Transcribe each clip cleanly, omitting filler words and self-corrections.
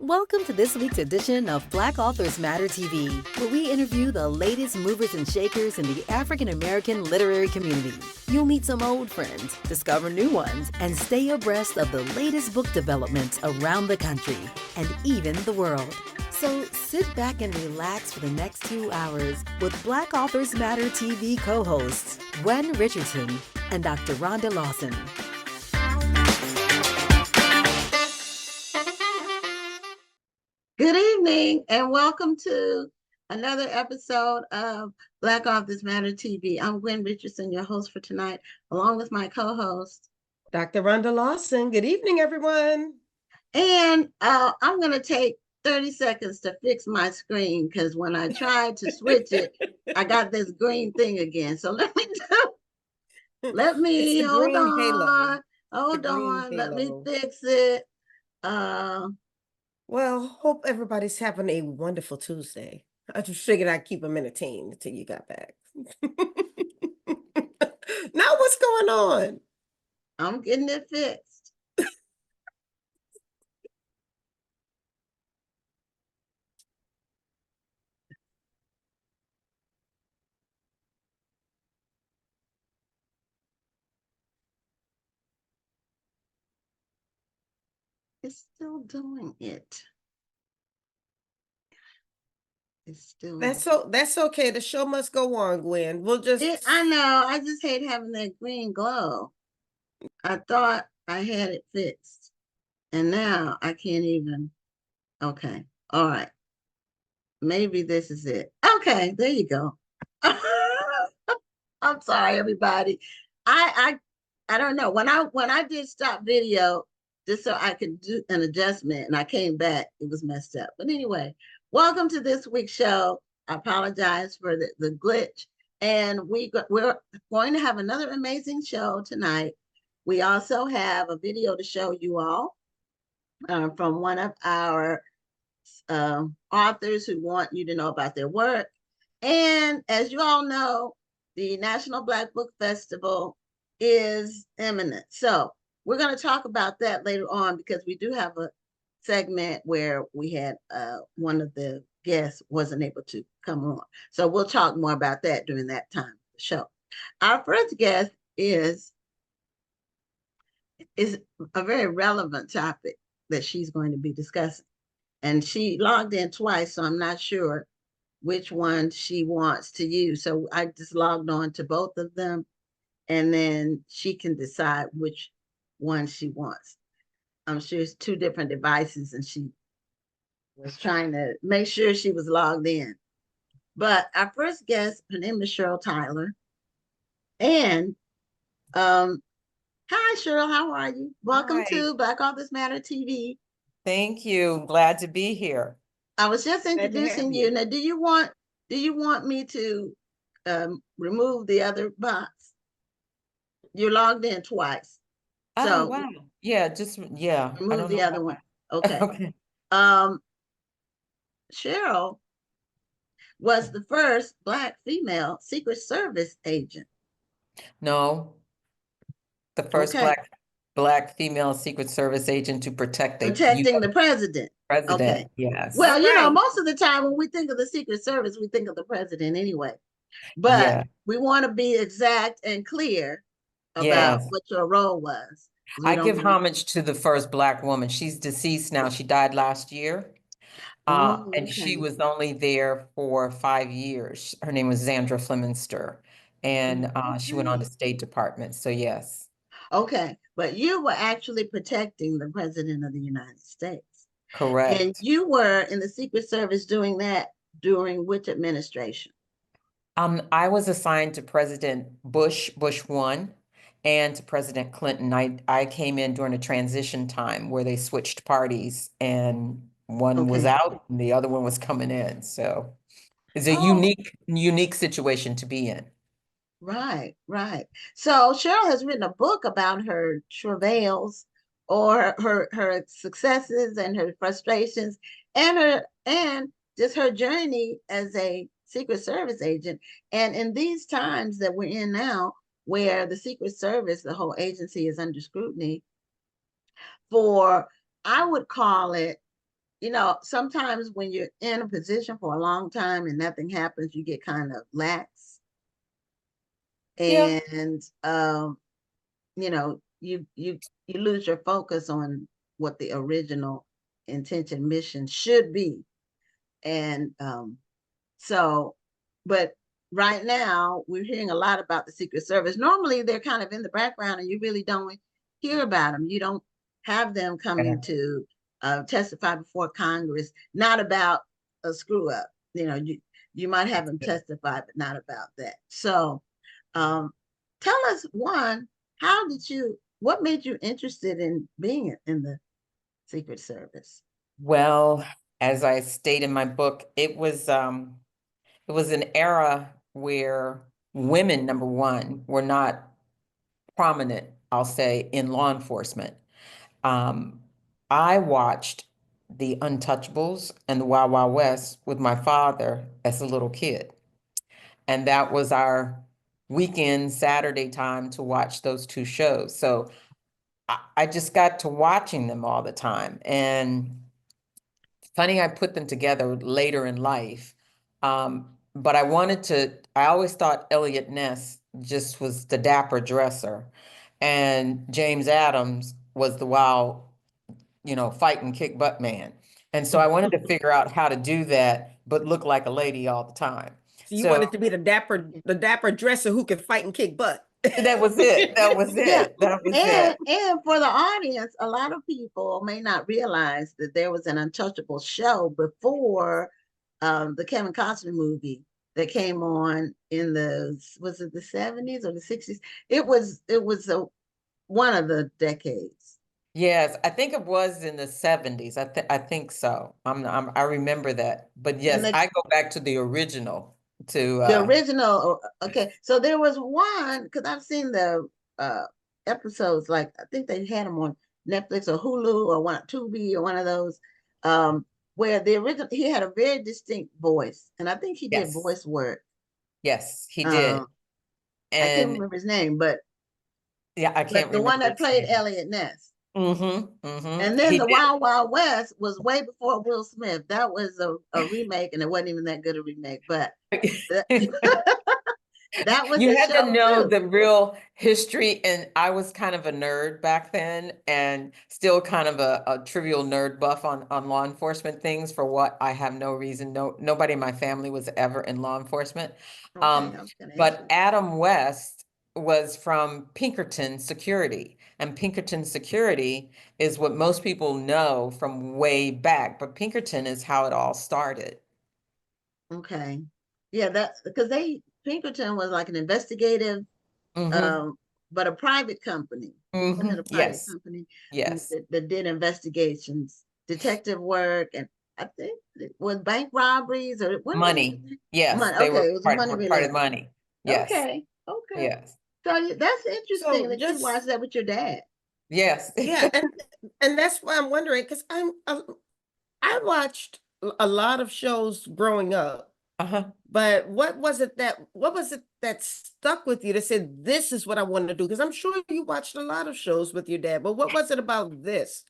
Welcome to this week's edition of Black Authors Matter TV, where we interview the latest movers and shakers in the African American literary community. You'll meet some old friends, discover new ones, and stay abreast of the latest book developments around the country and even the world. So sit back and relax for the next 2 hours with Black Authors Matter TV co-hosts Gwen Richardson and Dr. Rhonda Lawson. Good evening and welcome to another episode of Black Authors Matter TV. I'm Gwen Richardson, your host for tonight, along with my co-host, Dr. Rhonda Lawson. Good evening, everyone. And I'm going to take 30 seconds to fix my screen because when I tried to switch it, I got this green thing again. So let me hold on. Let me fix it. Well, hope everybody's having a wonderful Tuesday. I just figured I'd keep them entertained until you got back. Now what's going on? I'm getting it fixed. It's still doing it. It's still. That's okay. The show must go on, Gwen. We'll just. I know. I just hate having that green glow. I thought I had it fixed, and now I can't even. Okay. All right. Maybe this is it. Okay. There you go. I'm sorry, everybody. I don't know. When I did stop video just so I could do an adjustment and I came back, it was messed up. But anyway, welcome to this week's show. I apologize for the glitch. And we're going to have another amazing show tonight. We also have a video to show you all from one of our authors who want you to know about their work. And as you all know, the National Black Book Festival is imminent. So we're going to talk about that later on because we do have a segment where we had one of the guests wasn't able to come on. So we'll talk more about that during that time of the show. Our first guest is a very relevant topic that she's going to be discussing. And she logged in twice, so I'm not sure which one she wants to use. So I just logged on to both of them, and then she can decide which one she wants. I'm sure it's two different devices, and she was trying to make sure she was logged in. But our first guest, her name is Cheryl Tyler. And hi, Cheryl, how are you? Welcome to Black Authors Matter TV. Thank you. Glad to be here. I was just introducing you. Now, do you want me to remove the other box? You're logged in twice. Oh, wow. Yeah, remove the other one. Okay. Okay. Cheryl was the first Black female Secret Service agent. No. The first Black female Secret Service agent to protecting the president. Okay. Yes. Well, you know, most of the time when we think of the Secret Service, we think of the president anyway. But we want to be exact and clear about what your role was. I give homage to the first Black woman. She's deceased now. She died last year. And she was only there for 5 years. Her name was Zandra Fleminster. And she went on to State Department. So yes. Okay, but you were actually protecting the President of the United States. Correct. And you were in the Secret Service doing that during which administration? I was assigned to President Bush 1, and to President Clinton. I came in during a transition time where they switched parties, and one was out and the other one was coming in. So it's a unique situation to be in. Right. So Cheryl has written a book about her travails or her successes and her frustrations and just her journey as a Secret Service agent. And in these times that we're in now, where the Secret Service, the whole agency, is under scrutiny for, I would call it, you know, sometimes when you're in a position for a long time and nothing happens, you get kind of lax. Yeah. And you know, you lose your focus on what the original intention mission should be. And so, but right now we're hearing a lot about the Secret Service. Normally they're kind of in the background and you really don't hear about them. You don't have them coming to testify before Congress, not about a screw up. You know, you might have them testify, but not about that. So tell us, one, what made you interested in being in the Secret Service? Well, as I state in my book, it was an era where women, number one, were not prominent, I'll say, in law enforcement. Um, I watched the Untouchables and the Wild Wild West with my father as a little kid. And that was our weekend Saturday time to watch those two shows. So I just got to watching them all the time. And funny, I put them together later in life. But I always thought Elliot Ness just was the dapper dresser. And James Adams was the wild, fight and kick butt man. And so I wanted to figure out how to do that, but look like a lady all the time. So you So wanted to be the dapper dresser who can fight and kick butt. that was it. That was Yeah. it. That was And it. and for the audience, a lot of people may not realize that there was an Untouchable show before the Kevin Costner movie that came on in was it the 70s or the 60s? It was one of the decades. Yes, I think it was in the 70s. I think so. I remember that. But And yes, I go back to the original to the original, okay. So there was one, because I've seen the episodes, like I think they had them on Netflix or Hulu or Tubi or one of those, where the original, he had a very distinct voice, and I think he did yes. voice work. Yes, he did. I can't And remember his name, but yeah, I can't the one remember that his played name. Elliot Ness. And then He the did. Wild Wild West was way before Will Smith. That was a remake, and it wasn't even that good a remake, but that was You the had to show know too. the real history, and I was kind of a nerd back then, and still kind of a trivial nerd buff on law enforcement things for what I have no reason. Nobody in my family was ever in law enforcement. Okay, I was gonna ask But you. Adam West was from Pinkerton Security, and Pinkerton Security is what most people know from way back, but Pinkerton is how it all started. Okay. Yeah, that's because Pinkerton was like an investigative, Mm-hmm. um, but a private company. Wasn't it Mm-hmm. a private Yes. company Yes. that did investigations, detective work, and I think it was bank robberies or what was Money. it? Yes, Money. they Okay, it was money were part of related. money. Yes. Okay, okay. Yes. So that's interesting So that you watched just that with your dad. Yes. yeah, and that's why I'm wondering, because I watched a lot of shows growing up, Uh-huh. but what was it that stuck with you that said this is what I want to do? Because I'm sure you watched a lot of shows with your dad, but what was it about this?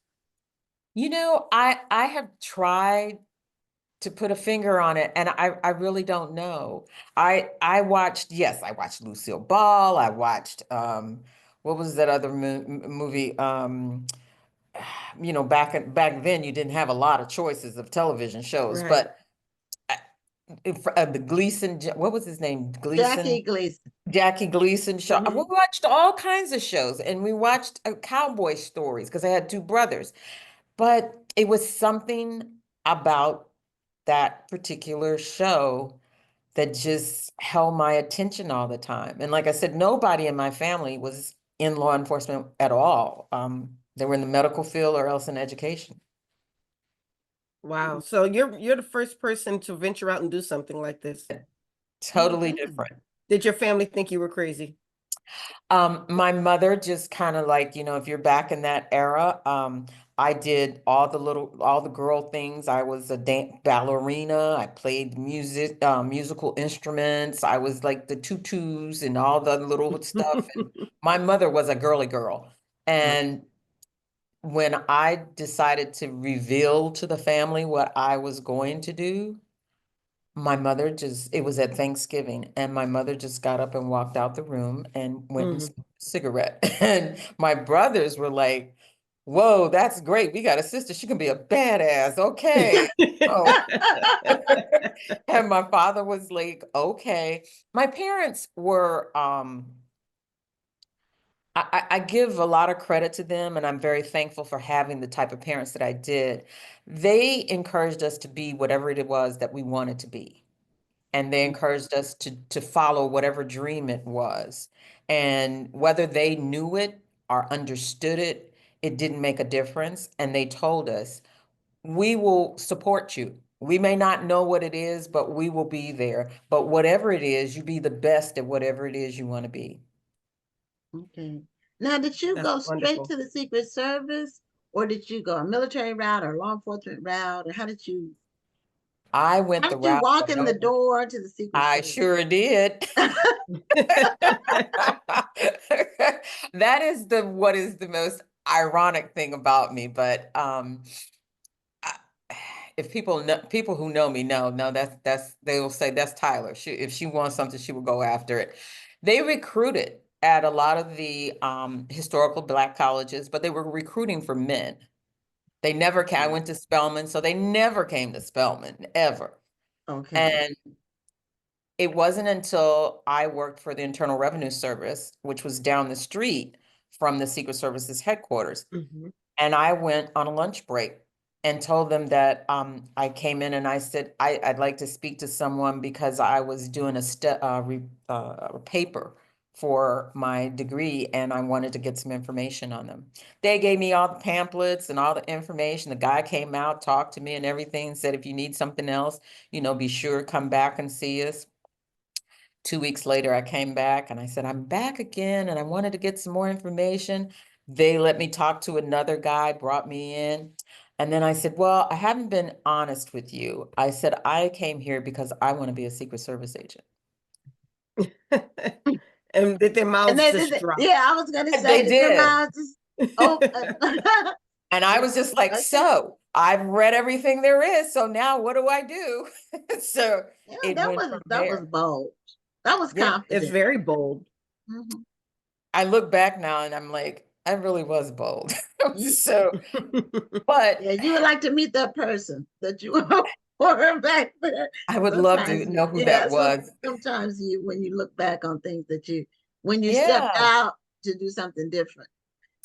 I have tried to put a finger on it, and I really don't know. Yes, I watched Lucille Ball. I watched what was that other movie? Back then you didn't have a lot of choices of television shows, Right. but the Gleason, what was his name? Jackie Gleason, Gleason. Jackie Gleason show. We Mhm. watched all kinds of shows, and we watched cowboy stories because I had two brothers. But it was something about that particular show that just held my attention all the time. And like I said, nobody in my family was in law enforcement at all. They were in the medical field or else in education. Wow. So you're the first person to venture out and do something like this. Totally Okay. different. Did your family think you were crazy? My mother just kind of like, if you're back in that era, I did all the girl things. I was a ballerina. I played musical instruments. I was like the tutus and all the little stuff. And my mother was a girly girl. And when I decided to reveal to the family what I was going to do, my mother just, it was at Thanksgiving, and my mother just got up and walked out the room and went and smoked a cigarette. And my brothers were like, whoa, that's great. We got a sister. She can be a badass. Okay. Oh. And my father was like, okay. My parents were, I give a lot of credit to them, and I'm very thankful for having the type of parents that I did. They encouraged us to be whatever it was that we wanted to be. And they encouraged us to follow whatever dream it was. And whether they knew it or understood it, it didn't make a difference. And they told us, we will support you. We may not know what it is, but we will be there. But whatever it is, you be the best at whatever it is you want to be. Okay. Now, did you That's go straight wonderful. to the Secret Service, or did you go a military route or law enforcement route, or I went how the did you route walk that in the door to the Secret I Service? sure did. That is what is the most ironic thing about me. But I- if people who know me know, no, that's they will say that's Tyler. If she wants something, she will go after it. They recruited at a lot of the historical Black colleges, but they were recruiting for men. They never came. I went to Spelman, so they never came to Spelman ever. Okay. And it wasn't until I worked for the Internal Revenue Service, which was down the street from the Secret Service's headquarters. Mhm. And I went on a lunch break and told them that I came in and I said, I'd like to speak to someone because I was doing a paper for my degree and I wanted to get some information on them. They gave me all the pamphlets and all the information. The guy came out, talked to me and everything, said, if you need something else, be sure, come back and see us. 2 weeks later, I came back and I said, I'm back again and I wanted to get some more information. They let me talk to another guy, brought me in. And then I said, well, I haven't been honest with you. I said, I came here because I want to be a Secret Service agent. And did their And mouths then, just drop? yeah, I was gonna say, They did your did. mouth just open? And I was just like, Okay. so I've read everything there is. So now what do I do? So Yeah, it went from that was there. bold. That was Yeah. It's confident. very bold. Mhm. I look back now and I'm like, I really was bold. So, but Yeah, you would like to meet that person that you were back there. I would love to Sometimes, know who yeah, that was. sometimes when you look back on things when you stepped Yeah. out to do something different,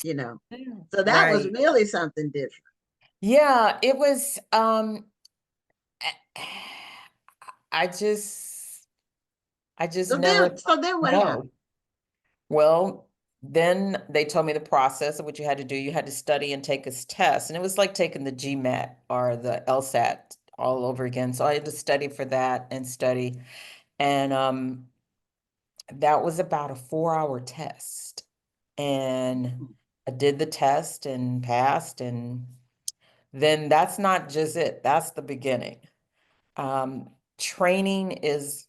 you know. So that was Right. really something different. Yeah, it was I just never So then what happened? know. Well, then they told me the process of what you had to do. You had to study and take this test. And it was like taking the GMAT or the LSAT all over again. So I had to study for that and study. And that was about a 4-hour test. And I did the test and passed. And then that's not just it. That's the beginning. Training is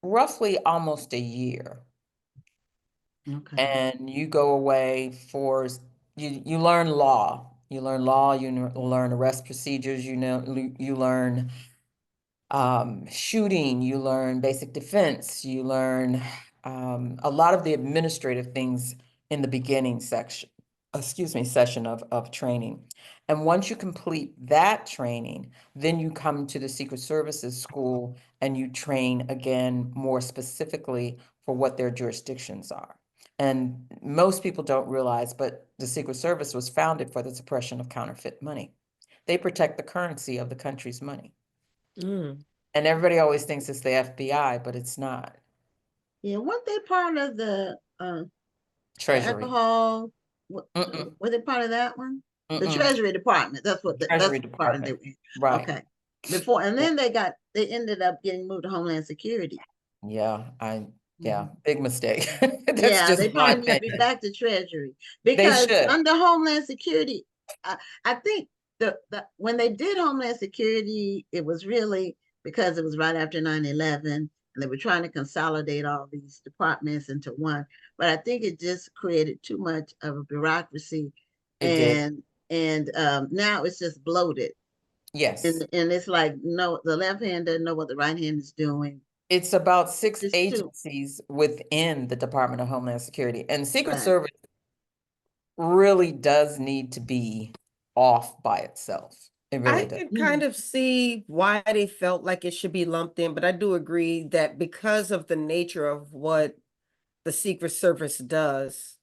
roughly almost a year. Okay. And you go away for you learn law. You learn law, learn arrest procedures, you learn shooting, you learn basic defense, you learn a lot of the administrative things in the beginning session of training. And once you complete that training, then you come to the Secret Services school and you train again more specifically for what their jurisdictions are. And most people don't realize, but the Secret Service was founded for the suppression of counterfeit money. They protect the currency of the country's money. Mm. And everybody always thinks it's the FBI, but it's not. Yeah, weren't they part of the Treasury. alcohol? Mm-mm, Were they part of that one? The mm-mm. Treasury Department. That's Treasury the department they Department. were in. Right. Okay. Before, and Yeah. then they ended up getting moved to Homeland Security. Yeah, Mhm. big mistake. That's Yeah, just they my probably need to be opinion. back to Treasury They because should. under Homeland Security, I think when they did Homeland Security, it was really because it was right after 9/11 and they were trying to consolidate all these departments into one. But I think it just created too much of a bureaucracy It did. and now it's just bloated. Yes. And it's like, no, the left hand doesn't know what the right hand is doing. It's about 6 It's too agencies within the Department of Homeland Security. And Secret right. Service really does need to be off by itself. It I really does. could kind of see why they felt like it should be lumped in, but I do agree that because of the nature of what the Secret Service does,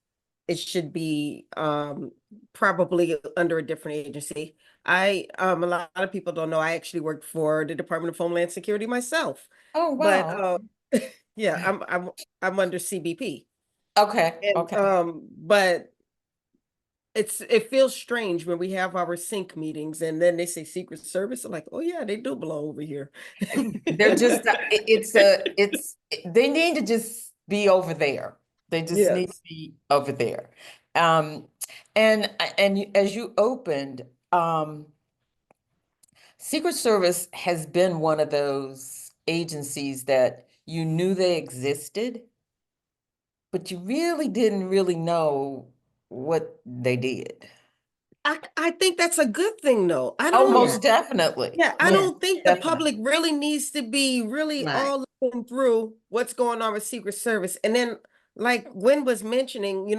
it should be probably under a different agency. A lot of people don't know I actually worked for the Department of Homeland Security myself, Oh, but wow. yeah, I'm under CBP, Okay. and Okay. but it feels strange when we have our sync meetings and then they say Secret Service. I'm like, oh yeah, they do belong over here. They're just, they need to just be over there. They just need to Yes. be over there. Um, as you opened, Secret Service has been one of those agencies that you knew they existed, but you really didn't really know what they did. I think that's a good thing though. I Oh, don't Yeah, most definitely. Yeah, I yeah, don't think the Definitely. public really needs to be really right. all looking through what's going on with Secret Service. And then, like Gwen was mentioning,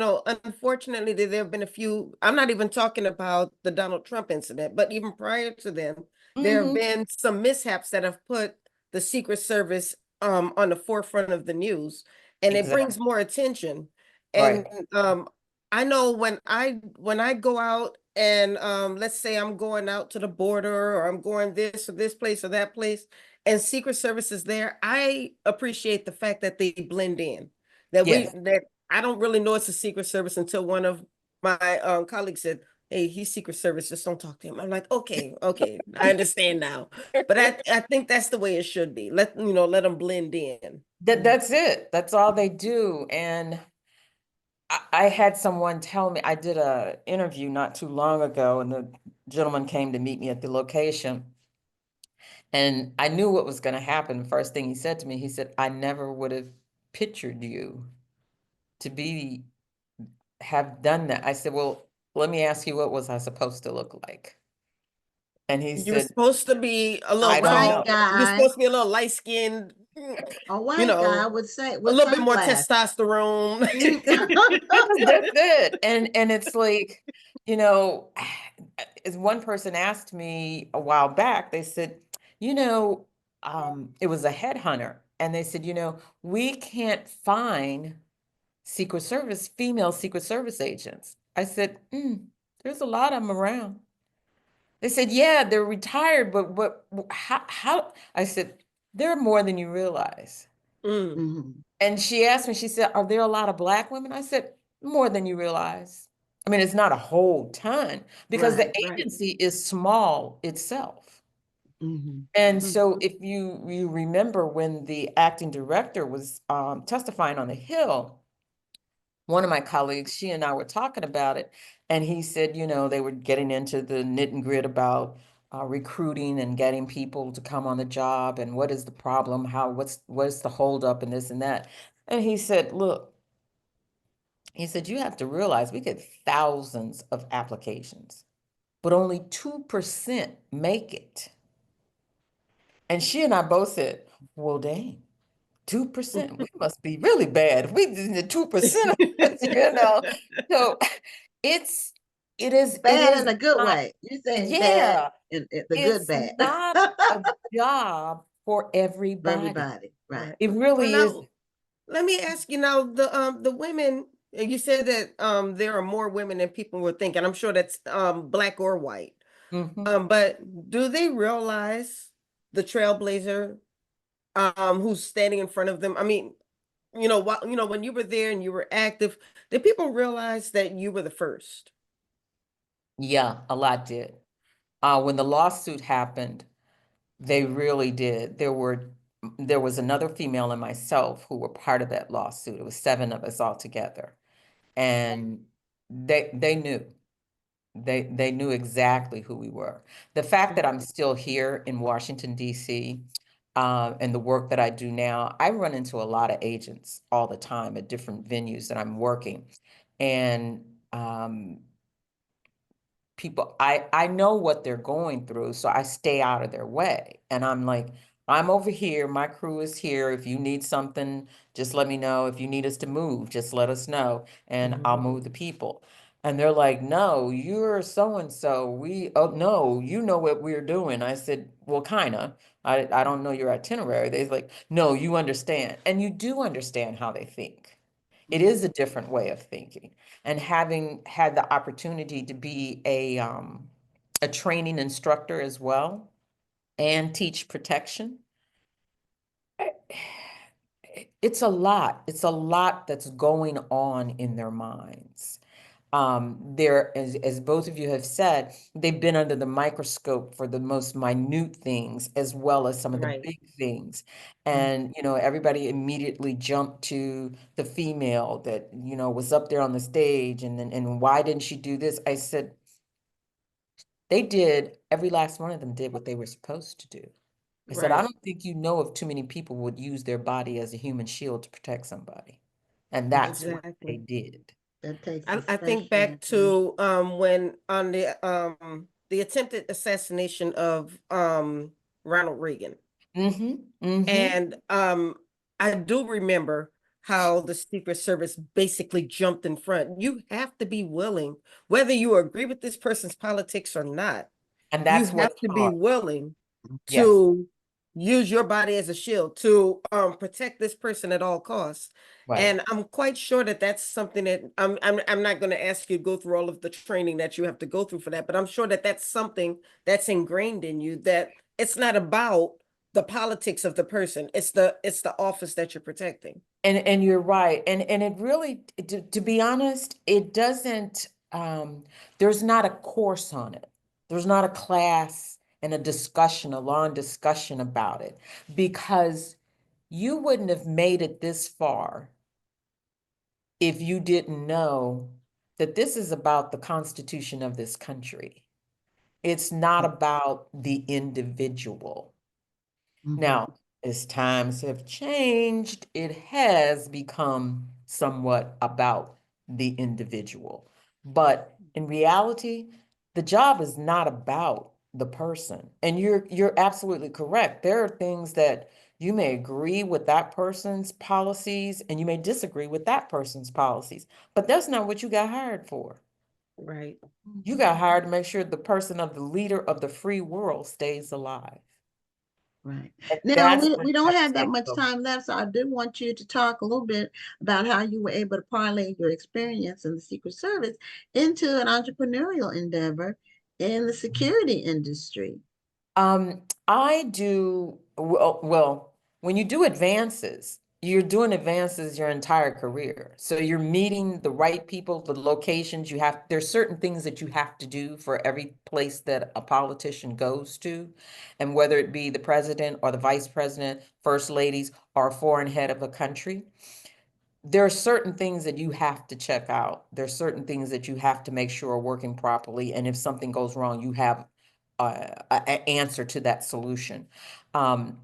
unfortunately, there have been a few. I'm not even talking about the Donald Trump incident, but even prior to them, there have Hmm. been some mishaps that have put the Secret Service on the forefront of the news, and it Exactly. brings more attention. And Right. I know when I go out and let's say I'm going out to the border or I'm going this or this place or that place and Secret Service is there, I appreciate the fact that they blend in. Yes. That I don't really know it's a Secret Service until one of my colleagues said, "Hey, he's Secret Service, just don't talk to him." I'm like, "Okay, okay, I understand now." But I think that's the way it should be. Let them blend in. That's it. That's all they do. And I had someone tell me, I did a interview not too long ago, and the gentleman came to meet me at the location. And I knew what was going to happen. First thing he said to me, he said, I never would have pictured you to have done that. I said, well, let me ask you, what was I supposed to look like? And he You were said, supposed to be a little A I don't white tall. know. You're guy, supposed to be a little light skinned, a white guy would say a with little bit more sunglasses. testosterone. That's it. And it's like, you know, as one person asked me a while back, they said, you know, it was a headhunter, and they said, we can't find female Secret Service agents. I said, there's a lot of them around. They said, yeah, they're retired, but how? I said, there are more than you realize. Mm, Mhm. And she asked me, she said, are there a lot of Black women? I said, more than you realize. I mean, it's not a whole ton because the Right. right. agency is small itself. Mhm. And Mm, so if you remember when the acting director was testifying on the Hill, one of my colleagues, she and I were talking about it, and he said, they were getting into the nit and grit about recruiting and getting people to come on the job, and what is the problem, what's the holdup, and this and that. And he said, look, he said, you have to realize we get thousands of applications, but only 2% make it. And she and I both said, well, dang. 2%, we must be really bad. If we did the 2% of us. So it's it Bad is in a good not, way. You're saying bad yeah, in the good it's bad. not a job for everybody. Everybody, right. right. It Well, really is. now let me ask you now, the women, you said that there are more women than people were thinking. I'm sure that's Black or white. Mhm. But do they realize the trailblazer who's standing in front of them? I mean, when you were there and you were active, did people realize that you were the first? Yeah, a lot did. When the lawsuit happened, they really did. There was another female and myself who were part of that lawsuit. It was 7 of us all together. And they knew. They knew exactly who we were. The fact that I'm still here in Washington, D.C., and the work that I do now, I run into a lot of agents all the time at different venues that I'm working. And people, I know what they're going through, so I stay out of their way. And I'm like, I'm over here, my crew is here. If you need something, just let me know. If you need us to move, just let us know, and I'll move the people. And they're like, no, you're so-and-so. Oh no, you know what we're doing. I said, well, kinda. I don't know your itinerary. They're like, no, you understand. And you do understand how they think. It is a different way of thinking. And having had the opportunity to be a training instructor as well and teach protection, it's a lot. It's a lot that's going on in their minds. They're, as both of you have said, they've been under the microscope for the most minute things as well as some of the Right. big things. And, you know, everybody immediately jumped to the female that, you know, was up there on the stage and why didn't she do this? I said, every last one of them did what they were supposed to do. I said, I Right. don't think you know of too many people would use their body as a human shield to protect somebody. And that's what they Exactly. did. That takes a I think special back individual. to when on the attempted assassination of Ronald Reagan. Mm-hmm. Mm-hmm. And I do remember how the Secret Service basically jumped in front. You have to be willing, whether you agree with this person's politics or not, And you that's have what's to be hard. willing Yes. to use your body as a shield to protect this person at all costs. Right. And I'm quite sure that that's something that I'm not going to ask you to go through all of the training that you have to go through for that, but I'm sure that that's something that's ingrained in you, that it's not about the politics of the person. It's the office that you're protecting. And you're right. And it really, to be honest, it doesn't, there's not a course on it. There's not a class and a discussion, a long discussion about it, because you wouldn't have made it this far if you didn't know that this is about the Constitution of this country. It's not about the individual. Now, as times have changed, it has become somewhat about the individual. But in reality, the job is not about the person. And you're absolutely correct. There are things that you may agree with that person's policies and you may disagree with that person's policies, but that's not what you got hired for. Right. You got hired to make sure the person of the leader of the free world stays alive. Right. And Now, that's we when don't I have that say, much time left, so I do want you to talk a little bit about how you were able to parlay your experience in the Secret Service into an entrepreneurial endeavor in the security industry. I do, well, when you do advances, you're doing advances your entire career. So you're meeting the right people, the locations there's certain things that you have to do for every place that a politician goes to. And whether it be the president or the vice president, first ladies, or a foreign head of a country, there are certain things that you have to check out. There's certain things that you have to make sure are working properly. And if something goes wrong, you have an answer to that solution. Um,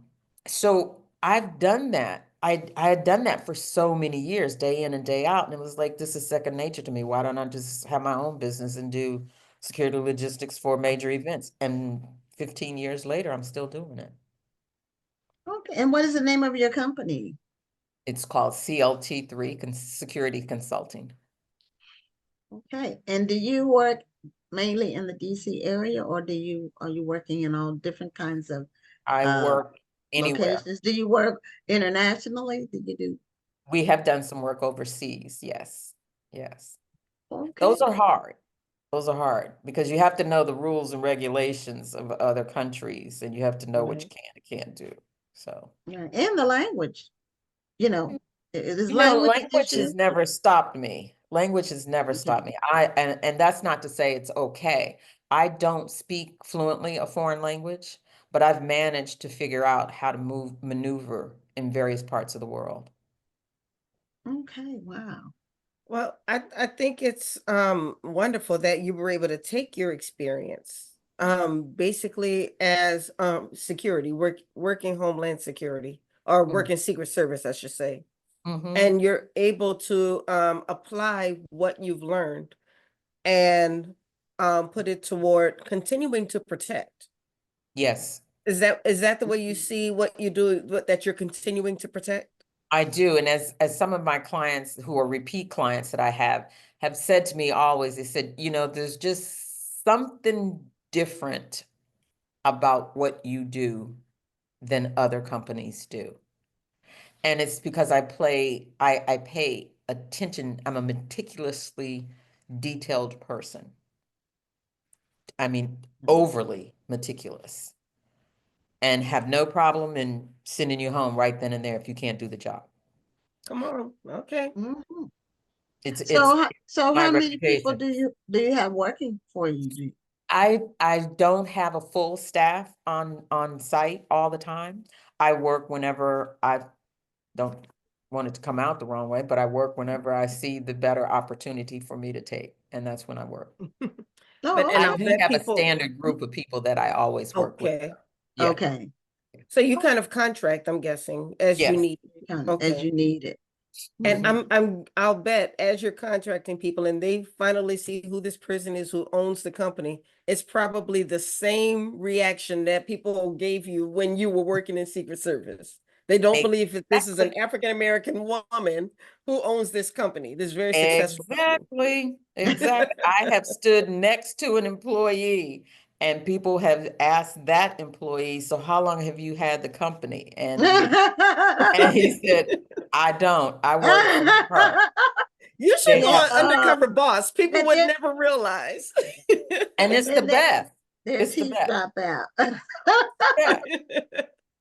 so I've done that. I had done that for so many years, day in and day out. And it was like, this is second nature to me. Why don't I just have my own business and do security logistics for major events? And 15 years later, I'm still doing it. Okay. And what is the name of your company? It's called CLT3 Security Consulting. Okay. And do you work mainly in the DC area, or are you working in all different kinds of I work anywhere. locations? Do you work internationally? Do you do? We have done some work overseas. Yes. Yes. Those Okay. are hard. Those are hard because you have to know the rules and regulations of other countries and you have to know what you Right. can and can't do. So, Yeah. And the language, you know, is you know, language an language issue? has never stopped me. Language has never Okay. stopped me. And that's not to say it's okay. I don't speak fluently a foreign language, but I've managed to figure out how to maneuver in various parts of the world. Okay. Wow. Well, I think it's wonderful that you were able to take your experience basically as security, working Homeland Security or Mm. working Secret Service, I should say. Mm-hmm. And you're able to apply what you've learned and put it toward continuing to protect. Yes, Is that the way you see what you do, that you're continuing to protect? I do. And as some of my clients who are repeat clients that I have said to me always, they said, there's just something different about what you do than other companies do. And it's because I pay attention. I'm a meticulously detailed person. I mean, overly meticulous, and have no problem in sending you home right then and there if you can't do the job. Come on. Okay. Mhm. It's So my how many people reputation. do you have working for you? I don't have a full staff on site all the time. I work whenever I don't want it to come out the wrong way, but I work whenever I see the better opportunity for me to take, and that's when I work. But Oh, and I I'll okay. do bet have a people. standard group of people that I always work with. Okay. Yeah. Okay. So you kind of contract, I'm guessing, as you Yes. need. Kind of as Okay. you need it. And Mhm. I'll bet as you're contracting people and they finally see who this person is who owns the company, it's probably the same reaction that people gave you when you were working in Secret Service. They don't believe that this is an Exactly. African American woman who owns this company, this very successful company. Exactly. I have stood next to an employee and people have asked that employee, so how long have you had the company? And he said, I don't. I work for her. You should They go Yeah, have, on Undercover Boss. People and would then never realize. and it's the and then best. their It's the teeth best. drop out. Yeah.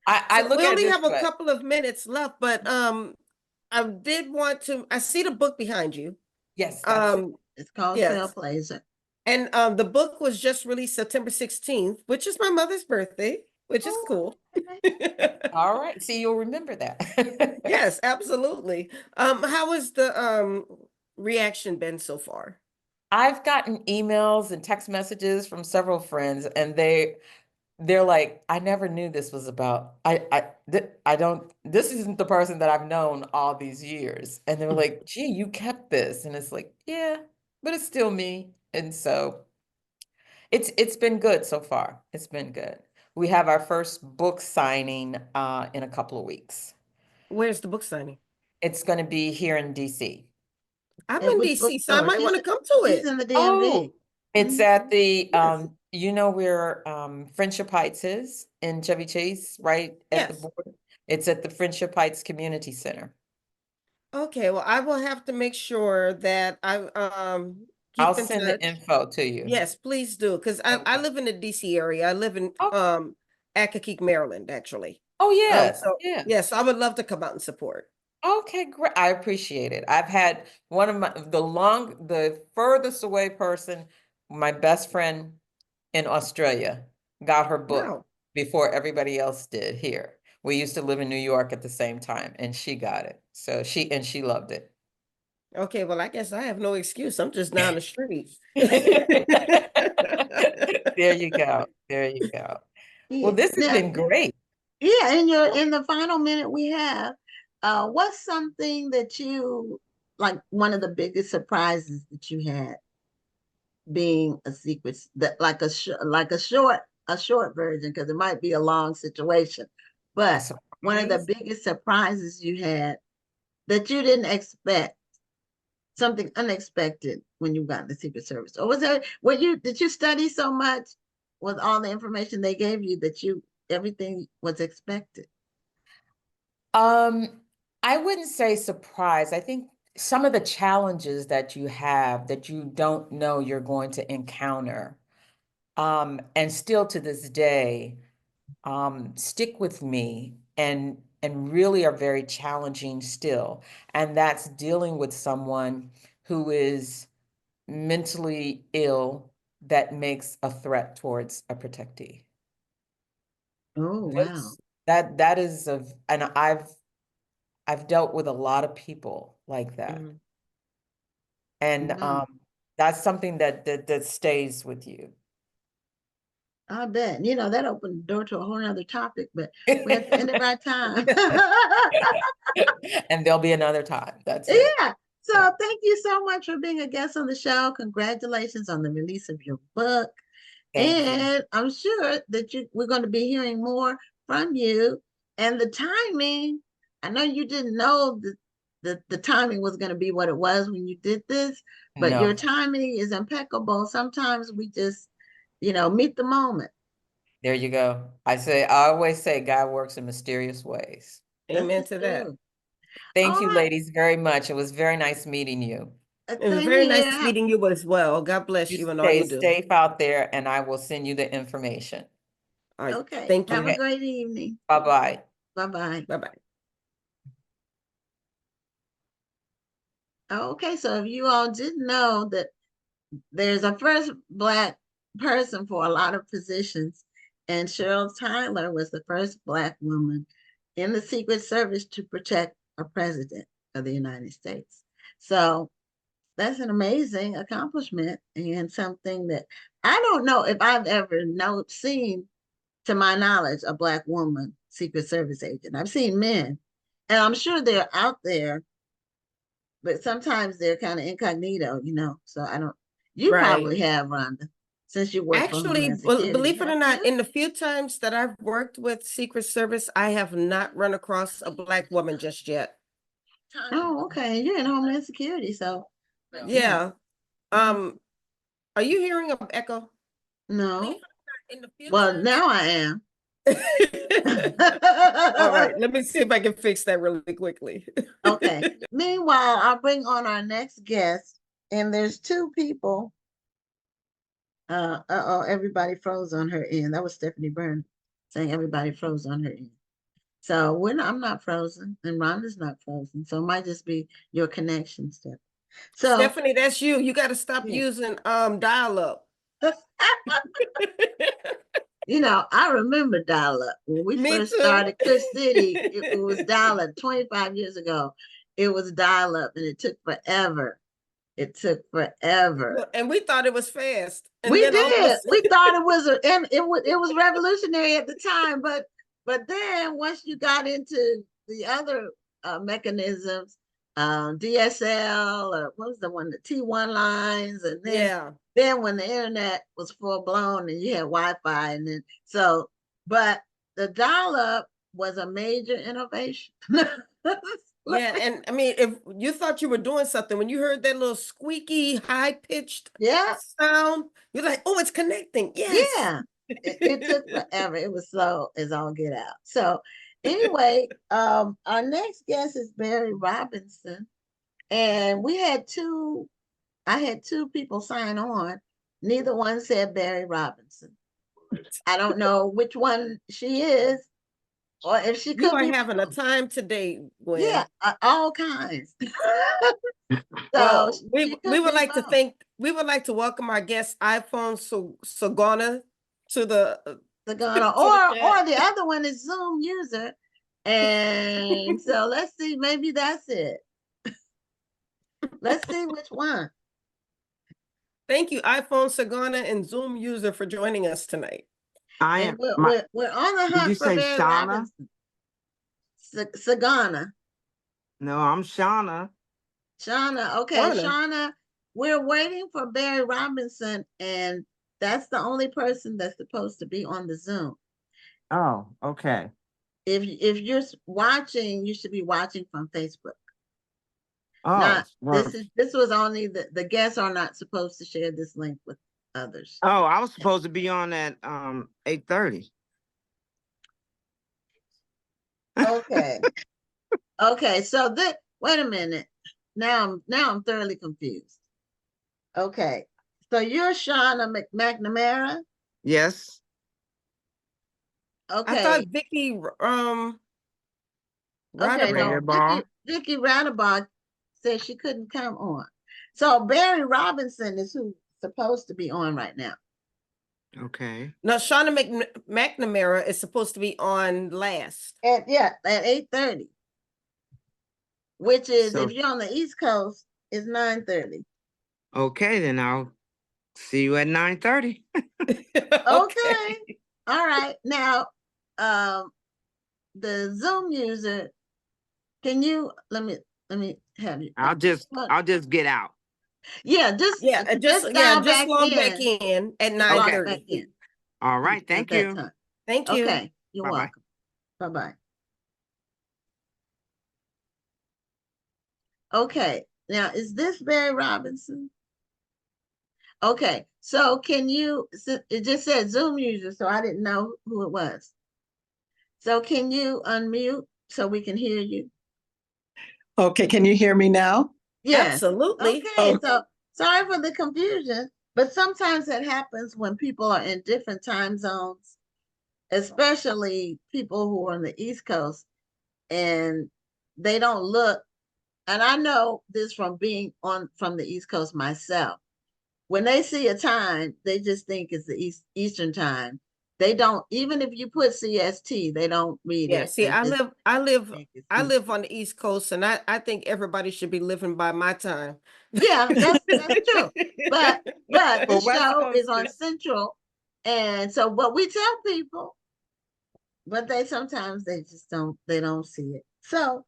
I So look we at it only this have a way. couple of minutes left, but I did want to. I see the book behind you. Yes, that's Um, It's called yes, Trailblazer. and the book was just released September 16th, which is my mother's birthday, which is Oh, cool. okay. all right. See, you'll remember that. Yes, absolutely. How has the reaction been so far? I've gotten emails and text messages from several friends, and they're like, I never knew this was about, I don't, this isn't the person that I've known all these years. And they're like, gee, you kept this. And it's like, yeah, but it's still me. And so it's been good so far. It's been good. We have our first book signing in a couple of weeks. Where's the book signing? It's going to be here in DC. I'm At in which DC, so I bookstore? might want to come to She's it. in the Oh, DMV. it's at the Yes, where Friendship Heights is in Chevy Chase, right at the yes. border. It's at the Friendship Heights Community Center. Okay, well, I will have to make sure that I I'll keep in send the touch. info to you. Yes, please do, because I Okay. live in the DC area. I live in Oh, Accokeek, Maryland, actually. oh yes, So yeah. yes, I would love to come out and support. Okay, great. I appreciate it. I've had one of the furthest away person, my best friend in Australia, got her book Wow. before everybody else did here. We used to live in New York at the same time, and she got it. So she loved it. Okay, well, I guess I have no excuse. I'm just down the street. There you go. There you go. Well, Yeah. this has Now, been great. yeah, in the final minute we have, what's something that you like one of the biggest surprises that you had being a secret that like a short version because it might be a long situation, A but one of the surprise? biggest surprises you had that you didn't expect, something unexpected when you got in the Secret Service, or was there did you study so much with all the information they gave you that you everything was expected? Um, I wouldn't say surprise. I think some of the challenges that you have that you don't know you're going to encounter, and still to this day, stick with me and really are very challenging still. And that's dealing with someone who is mentally ill that makes a threat towards a protectee. Oh, wow. Those, that is and I've dealt with a lot of people like that. Mhm. And Wow. that's something that stays with you. I bet. That opened the door to a whole nother topic, but we're at the end of our time. And there'll be another time. That's it. Yeah. So thank you so much for being a guest on the show. Congratulations on the release of your book. Thank you. And I'm sure that we're going to be hearing more from you. And the timing, I know you didn't know the timing was going to be what it was when you did this, but your No, timing is impeccable. Sometimes we just, meet the moment. there you go. I always say God works in mysterious ways. That's Amen the to that. truth. Thank All you, right. ladies, very much. It was very nice meeting you. It was Same very nice here. meeting you as well. God bless You you and all stay you do. safe out there, and I will send you the information. All right. Okay. Thank Have you. a Okay. great evening. Bye-bye. Bye-bye. Bye-bye. Okay, so if you all didn't know that there's a first Black person for a lot of positions, and Cheryl Tyler was the first Black woman in the Secret Service to protect a president of the United States. So that's an amazing accomplishment and something that I don't know if I've ever seen, to my knowledge, a Black woman Secret Service agent. I've seen men, and I'm sure they're out there, but sometimes they're kind of incognito, So I don't. You Right. probably have, Rhonda, since you work for Actually, Homeland Security. believe it or not, in the few times that I've worked with Secret Service, I have not run across a Black woman just yet. Oh, okay. You're in Homeland Security, so Yeah. Um, are you hearing an echo? no. In the few Well, times. now I am. All right, let me see if I can fix that really quickly. Okay. Meanwhile, I'll bring on our next guest, and there's two people. Everybody froze on her end. That was Stephanie Byrne saying everybody froze on her end. So I'm not frozen, and Rhonda's not frozen. So it might just be your connection, Stephanie. So Stephanie, that's you. You got to stop yeah. using dial-up. I remember dial-up. When we Me first too. started Kush City, it was dial-up 25 years ago. It was dial-up, and it took forever. It took forever. And we thought it was fast. And We then all of a did. We sudden- thought it was revolutionary at the time, but then once you got into the other mechanisms, DSL, or what was the one, the T1 lines, and then when the internet was full blown and you had Wi-Fi, and then but the dial-up was a major innovation. Yeah, and I mean, if you thought you were doing something, when you heard that little squeaky, high-pitched sound, you're like, oh, it's connecting. Yes. Yeah. It took forever. It was slow as all get out. So anyway, our next guest is Bari Robinson. And I had two people sign on. Neither one said Bari Robinson. I don't know which one she is, or if she You could are be having a time today, Gwen. Yeah, all kinds. Well, So we would like to welcome our guest iPhone Sagana to the Sagana, or the other one is Zoom user. And so let's see, maybe that's it. Let's see which one. Thank you, iPhone Sagana and Zoom user, for joining us tonight. We're on the hunt for Bari Robinson. Sagana. No, I'm Shauna. Shauna. Okay, Shauna, we're waiting for Bari Robinson, and that's the only person that's supposed to be on the Zoom. Oh, okay. If you're watching, you should be watching from Facebook. Oh, this was only the guests are not supposed to share this link with others. Oh, I was supposed to be on at 8:30. Okay. Okay, so wait a minute. Now I'm thoroughly confused. Okay. So you're Shauna McNamara? Yes. Okay. I thought Vicky Okay, no, Vicky Radabaugh said she couldn't come on. So Bari Robinson is who's supposed to be on right now. Okay. Now Shauna McNamara is supposed to be on last. At 8:30. Which is, if you're on the East Coast, is 9:30. Okay, then I'll see you at 9:30. Okay. All right. Now, the Zoom user, can you let me have you? I'll just get out. Yeah, just dial just back log back in. in at Just log 9:30. back in All right. at Thank that you. time. Thank you. Okay, you're Bye-bye. welcome. Bye-bye. Okay, now is this Barry Robinson? Okay, so it just said Zoom user, so I didn't know who it was. So can you unmute so we can hear you? Okay, can you hear me now? Yes. Absolutely. Okay, so sorry for the confusion, but sometimes that happens when people are in different time zones, especially people who are on the East Coast, and they don't look, and I know this from being from the East Coast myself. When they see a time, they just think it's the Eastern time. They don't, even if you put CST, they don't read Yeah, it. see, They I just live think it's I Eastern. live on the East Coast, and I think everybody should be living by my time. Yeah, that's true. But Well, this West show is Coast on Central, and so what we tell people, but they sometimes they just don't see it. So,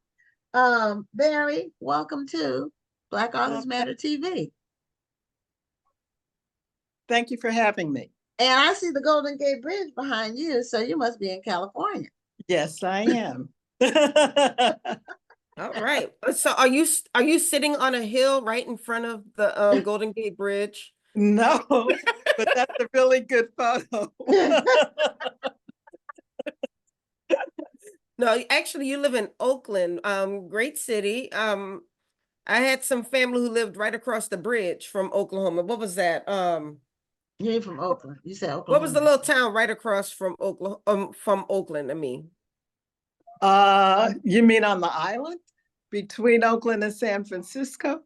Barry, welcome to Black Authors Matter TV. Thank you for having me. And I see the Golden Gate Bridge behind you, so you must be in California. Yes, I am. All right. So are you sitting on a hill right in front of the Golden Gate Bridge? No, but that's a really good photo. No, actually you live in Oakland, great city. I had some family who lived right across the bridge from Oklahoma. What was that? You're from Oakland. You said Oklahoma. What was the little town right across from Oakland, I mean? You mean on the island between Oakland and San Francisco?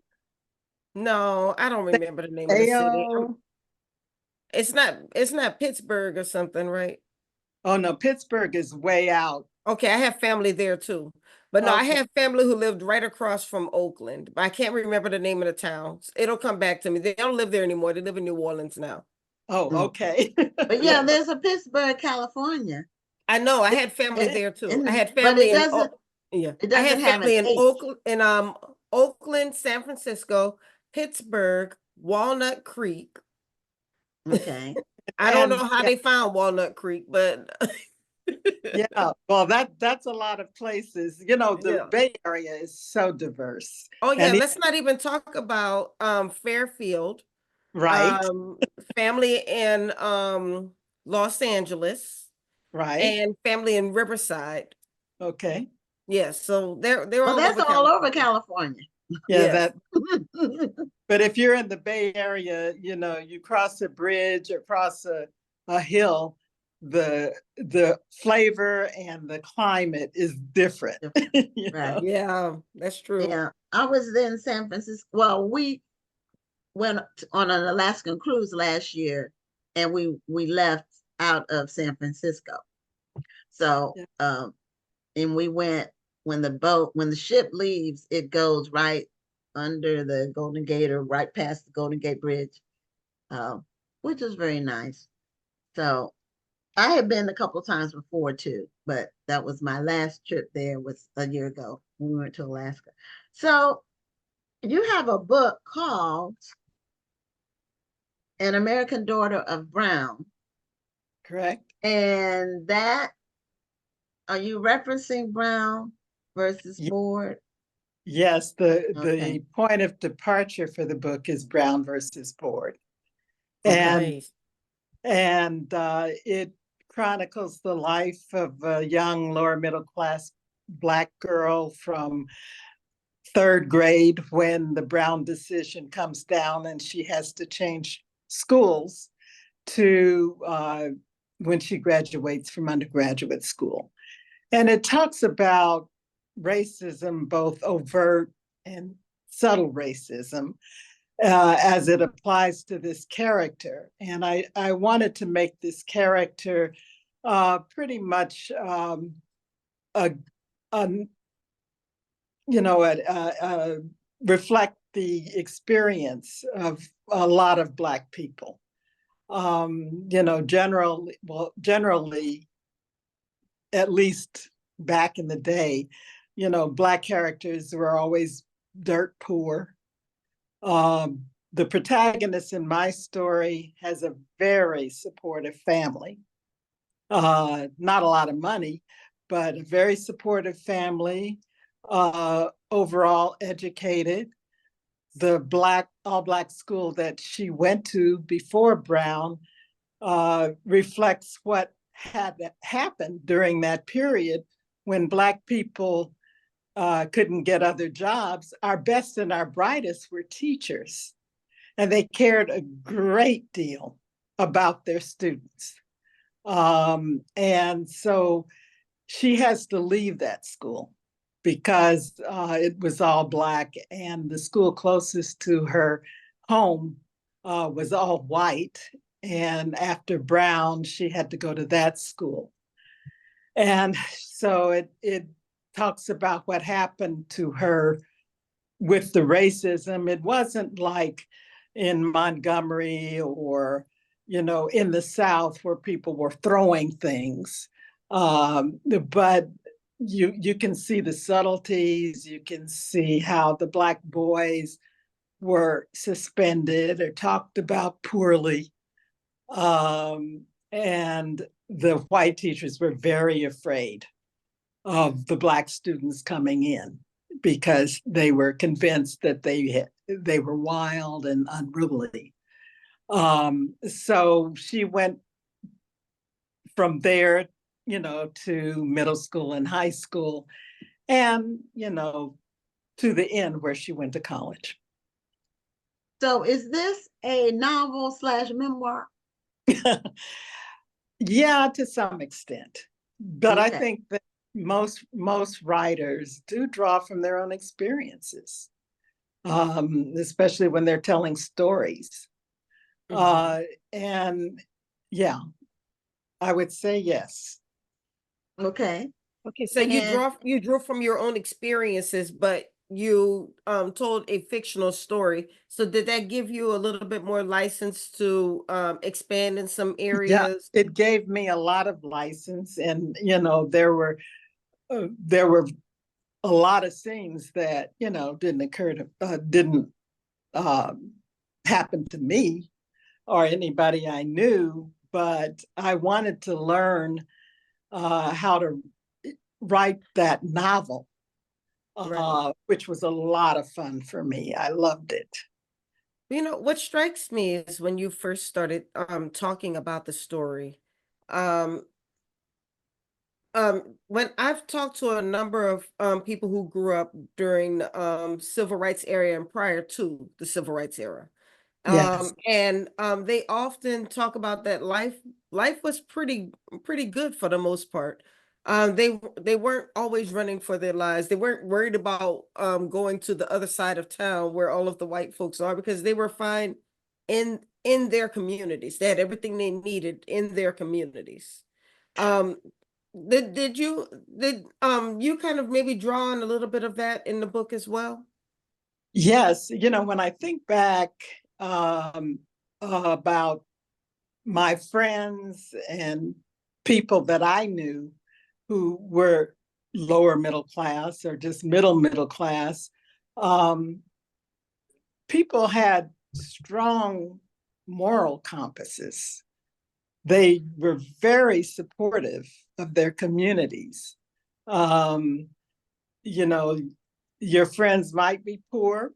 No, I don't remember the name of the city. Ayo. It's not Pittsburgh or something, right? Oh no, Pittsburgh is way out. Okay, I have family there too. But no, I Okay. have family who lived right across from Oakland. But I can't remember the name of the town. It'll come back to me. They don't live there anymore. They live in New Orleans now. Oh, okay. But yeah, there's a Pittsburgh, California. I know. I had family there too. I had But family it in doesn't. yeah. It I doesn't had have family an in H. Oakland, San Francisco, Pittsburgh, Walnut Creek. Okay. I don't know And how they found Walnut Creek, but yeah, well, that's a lot of places. You know, the yeah. Bay Area is so diverse. Oh yeah, And let's not even talk about Fairfield. right, Family in Los Angeles right. and family in Riverside. Okay. Yes, so they're Well, all that's over all over California. California. Yeah, Yes. but if you're in the Bay Area, you know, you cross a bridge or cross a hill, the flavor and the climate is different. You Right. know? Yeah, that's true. Yeah. I was in San Francisco. Well, we went on an Alaskan cruise last year, and we left out of San Francisco. So, Yeah. and we went when the ship leaves, it goes right under the Golden Gate or right past the Golden Gate Bridge, which is very nice. So I had been a couple of times before too, but that was my last trip there was a year ago when we went to Alaska. So you have a book called An American Daughter of Brown. Correct. And that, are you referencing Brown versus Board? Yes, the Okay. point of departure for the book is Brown versus Board. Okay. And it chronicles the life of a young lower middle class Black girl from third grade when the Brown decision comes down and she has to change schools to when she graduates from undergraduate school. And it talks about racism, both overt and subtle racism, as it applies to this character. And I wanted to make this character pretty much reflect the experience of a lot of Black people. Generally, at least back in the day, Black characters were always dirt poor. The protagonist in my story has a very supportive family. Not a lot of money, but a very supportive family, overall educated. The all black school that she went to before Brown reflects what had happened during that period when Black people couldn't get other jobs. Our best and our brightest were teachers, and they cared a great deal about their students. And so she has to leave that school because it was all Black, and the school closest to her home was all white. And after Brown, she had to go to that school. And so it talks about what happened to her with the racism. It wasn't like in Montgomery or, in the South where people were throwing things. But you can see the subtleties. You can see how the Black boys were suspended or talked about poorly. And the white teachers were very afraid of the Black students coming in because they were convinced that they were wild and unruly. So she went from there, to middle school and high school, and, to the end where she went to college. So is this a novel / memoir? Yeah, to some extent. But I Okay. think that most writers do draw from their own experiences, especially when they're telling stories. And yeah, I would say yes. Okay. Okay, so And you drew from your own experiences, but you told a fictional story. So did that give you a little bit more license to expand in some Yeah, areas? it gave me a lot of license, and there were a lot of scenes that didn't happen to me or anybody I knew, but I wanted to learn how to write that novel, Right. which was a lot of fun for me. I loved it. What strikes me is when you first started talking about the story, um, when I've talked to a number of people who grew up during the civil rights era and prior to the civil rights era, Yes. and they often talk about that life was pretty good for the most part. They weren't always running for their lives. They weren't worried about going to the other side of town where all of the white folks are, because they were fine in their communities. They had everything they needed in their communities. Um, did you kind of maybe draw on a little bit of that in the book as well? Yes, when I think back about my friends and people that I knew who were lower middle class or just middle class, um, people had strong moral compasses. They were very supportive of their communities. Um, you know, your friends might be poor,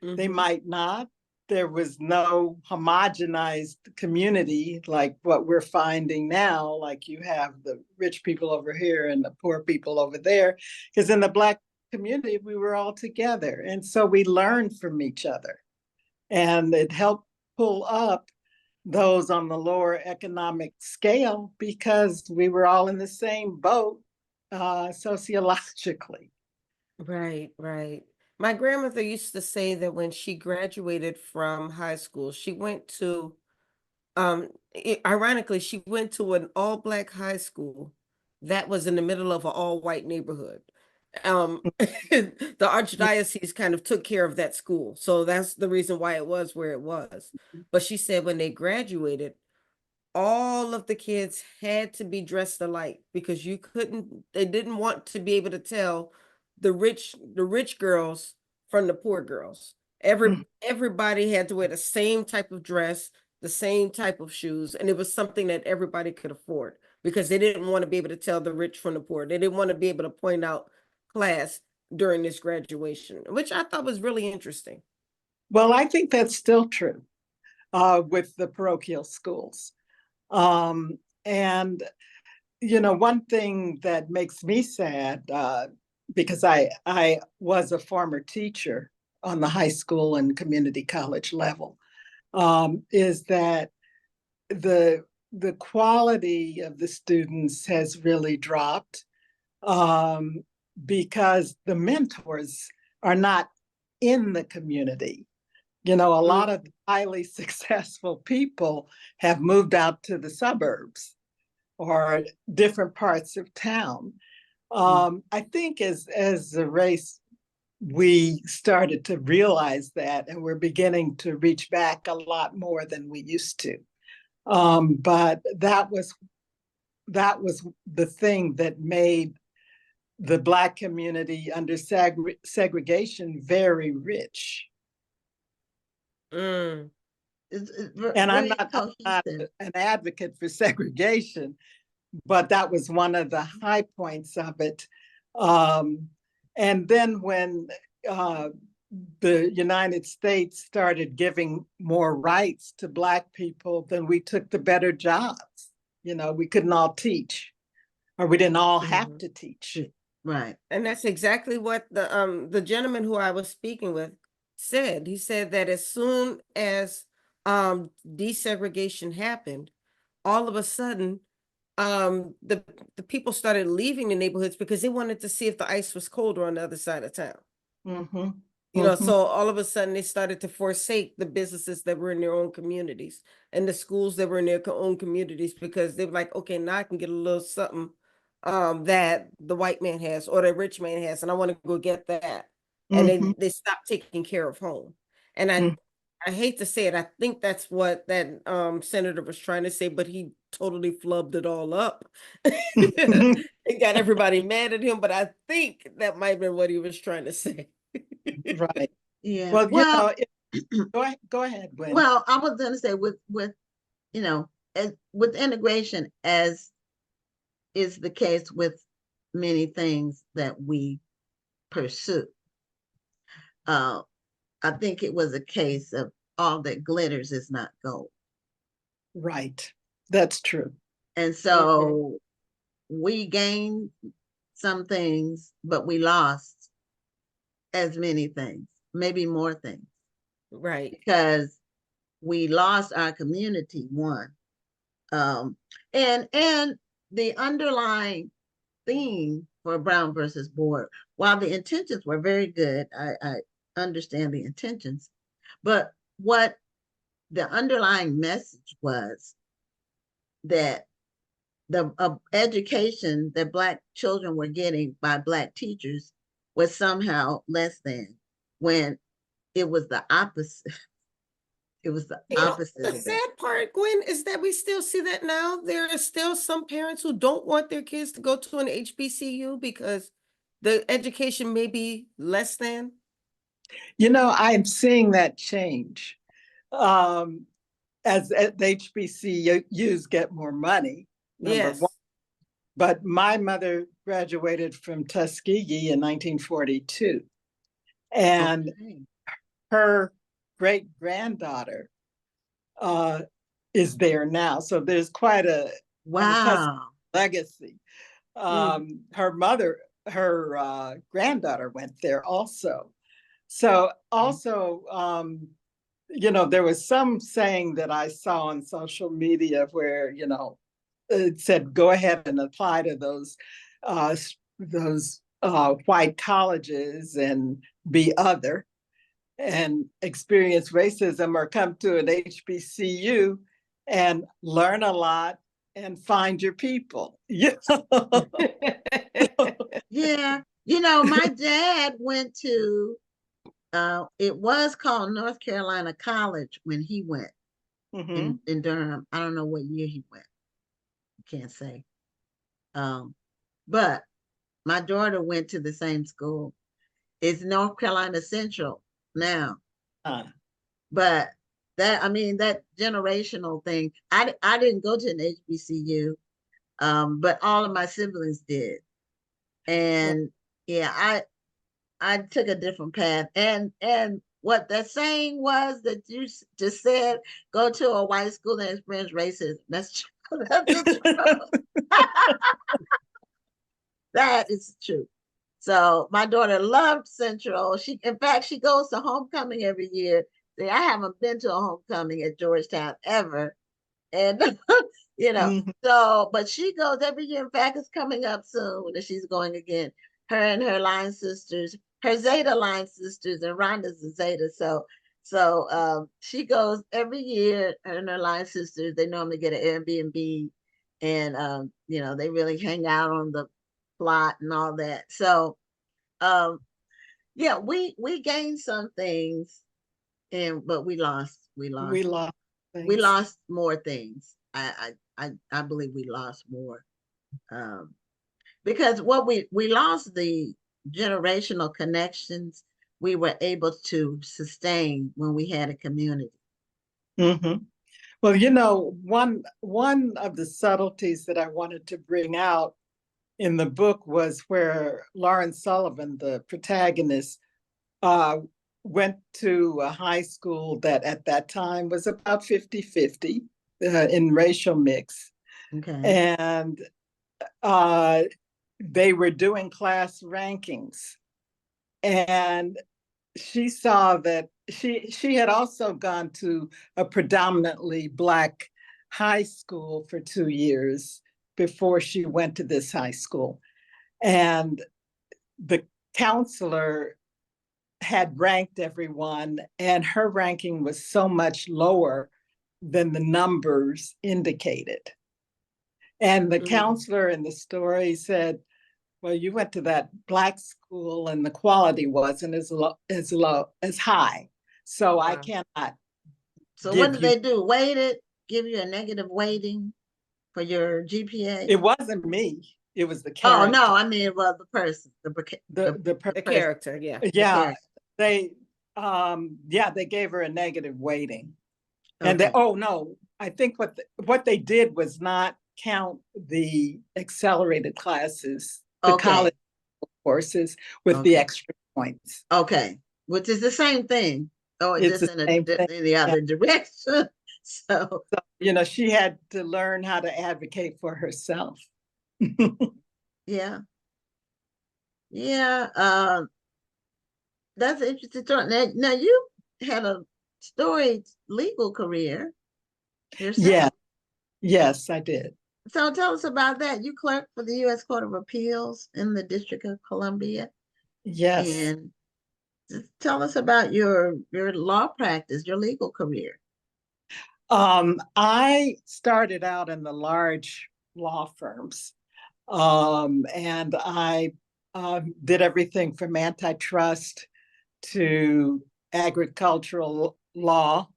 they might not. There was no homogenized community like what we're finding now, like you have the rich people over here and the poor people over there. Because in the Black community, we were all together. And so we learned from each other. And it helped pull up those on the lower economic scale because we were all in the same boat sociologically. Right, right. My grandmother used to say that when she graduated from high school, she went to, ironically, she went to an all-black high school that was in the middle of an all-white neighborhood. The archdiocese kind of took care of that school, so that's the reason why it was where it was. But she said when they graduated, all of the kids had to be dressed alike because they didn't want to be able to tell the rich girls from the poor girls. Everybody had to wear the same type of dress, the same type of shoes, and it was something that everybody could afford because they didn't want to be able to tell the rich from the poor. They didn't want to be able to point out class during this graduation, which I thought was really interesting. Well, I think that's still true with the parochial schools. And, you know, one thing that makes me sad, because I was a former teacher on the high school and community college level, is that the quality of the students has really dropped, because the mentors are not in the community. You know, a lot of highly successful people have moved out to the suburbs or different parts of town. I think as a race, we started to realize that, and we're beginning to reach back a lot more than we used to. But that was the thing that made the Black community under segregation very rich. It's And I'm very not an advocate for segregation, but that was one of the high points of it. And then when the United States started giving more rights to Black people, then we took the better jobs. You know, we couldn't all teach, or we didn't all have to teach. Right. And that's exactly what the gentleman who I was speaking with said. He said that as soon as desegregation happened, all of a sudden the people started leaving the neighborhoods because they wanted to see if the ice was colder on the other side of town. Mm-hmm. You know, so all of a sudden they started to forsake the businesses that were in their own communities and the schools that were in their own communities, because they were like, okay, now I can get a little something that the white man has or the rich man has, and I want to go get that. And they stopped taking care of home. And I hate to say it, I think that's what that senator was trying to say, but he totally flubbed it all up. It got everybody mad at him, but I think that might have been what he was trying to say. Right. Yeah. Well, Well, you know, go ahead, Gwen. well, I was going to say with you know, with integration, as is the case with many things that we pursue. I think it was a case of all that glitters is not gold. Right. That's true. And so we gained some things, but we lost as many things, maybe more things. Right. Because we lost our community, one. And the underlying theme for Brown versus Board, while the intentions were very good, I understand the intentions, but what the underlying message was that the education that Black children were getting by Black teachers was somehow less than, when it was the opposite. It was the opposite. The sad part, Gwen, is that we still see that now. There are still some parents who don't want their kids to go to an HBCU because the education may be less than. You know, I'm seeing that change. As the HBCUs get more money, number one. But my mother graduated from Tuskegee in 1942. And her great-granddaughter is there now. So there's quite a legacy. Her mother, her granddaughter went there also. So also, you know, there was some saying that I saw on social media where, you know, it said, go ahead and apply to those white colleges and be other and experience racism, or come to an HBCU and learn a lot and find your people. Yeah. Yeah. You know, my dad went to, it was called North Carolina College when he went in Durham. I don't know what year he went. I can't say. But my daughter went to the same school. It's North Carolina Central now. Uh, But that, I mean, that generational thing, I didn't go to an HBCU, but all of my siblings did. And yeah, I took a different path. And what that saying was that you just said, go to a white school and experience racism. That's true. That's the truth. That is true. So my daughter loved Central. She, in fact, she goes to homecoming every year. See, I haven't been to a homecoming at Georgetown ever. And so, but she goes every year. In fact, it's coming up soon and she's going again. Her and her line sisters, her Zeta line sisters, and Rhonda's a Zeta. So she goes every year, her and her line sisters, they normally get an Airbnb and they really hang out on the plot and all that. So yeah, we gained some things but we lost we lost we things. lost more things. I believe we lost more. Because what we lost the generational connections we were able to sustain when we had a community. Mm-hmm. Well, one of the subtleties that I wanted to bring out in the book was where Lauren Sullivan, the protagonist, went to a high school that at that time was about 50-50 in racial mix. Okay. And they were doing class rankings. And she saw that she had also gone to a predominantly Black high school for 2 years before she went to this high school. And the counselor had ranked everyone, and her ranking was so much lower than the numbers indicated. And the counselor in the story said, well, you went to that Black school and the quality wasn't as high. So I cannot. So what did they do? Weight it, give you a negative weighting for your GPA? It wasn't me. It was the character. Oh no, I mean, well, the person, the character, yeah. Yeah. They gave her a negative weighting. Okay. And I think what they did was not count the accelerated classes, the college courses with the extra points. Okay, which is the same thing. Oh, it's just in the other direction. So she had to learn how to advocate for herself. Yeah. That's interesting. Now you had a storied legal career yourself. Yeah. Yes, I did. So tell us about that. You clerked for the U.S. Court of Appeals in the District of Columbia. Yes. And tell us about your law practice, your legal career. I started out in the large law firms, and I did everything from antitrust to agricultural law.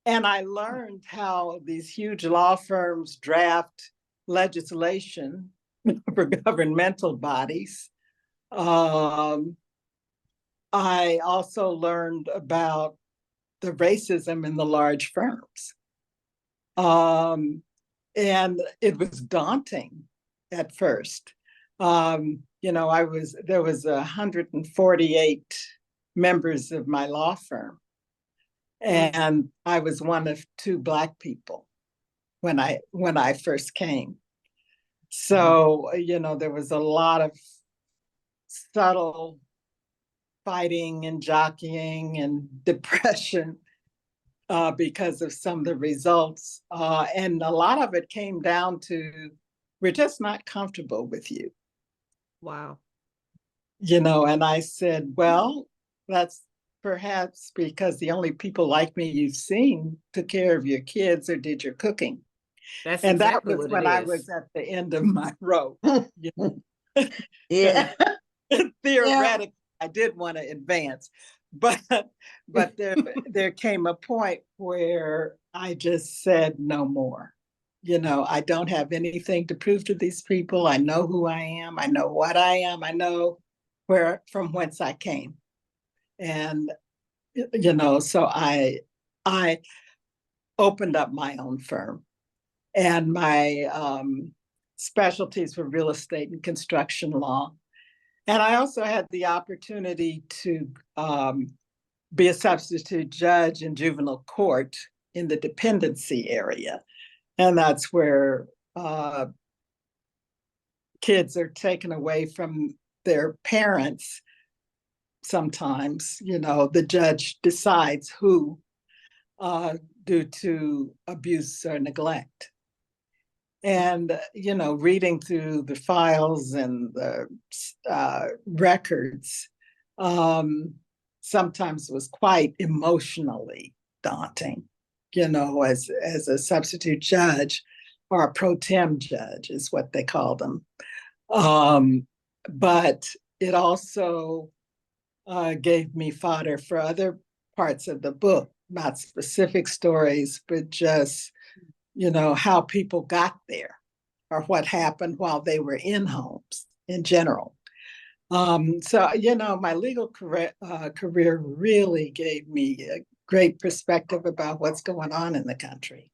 And I learned how these huge law firms draft legislation for governmental bodies. I also learned about the racism in the large firms. And it was daunting at first. There was 148 members of my law firm. And I was one of 2 Black people when I first came. So, there was a lot of subtle fighting and jockeying and depression because of some of the results. And a lot of it came down to, we're just not comfortable with you. Wow. And I said, well, that's perhaps because the only people like me you've seen took care of your kids or did your cooking. That's and exactly that was what when it I is. was at the end of my rope. Yeah. Theoretically, I did want to advance, but there came a point where I just said no more. I don't have anything to prove to these people. I know who I am. I know what I am. I know from whence I came. And, so I opened up my own firm, and my specialties were real estate and construction law. And I also had the opportunity to be a substitute judge in juvenile court in the dependency area. And that's where kids are taken away from their parents. Sometimes, the judge decides who, due to abuse or neglect. And, reading through the files and the records sometimes was quite emotionally daunting, as a substitute judge, or a pro tem judge is what they call them. But it also gave me fodder for other parts of the book, not specific stories, but just, how people got there or what happened while they were in homes in general. So, my legal career really gave me a great perspective about what's going on in the country.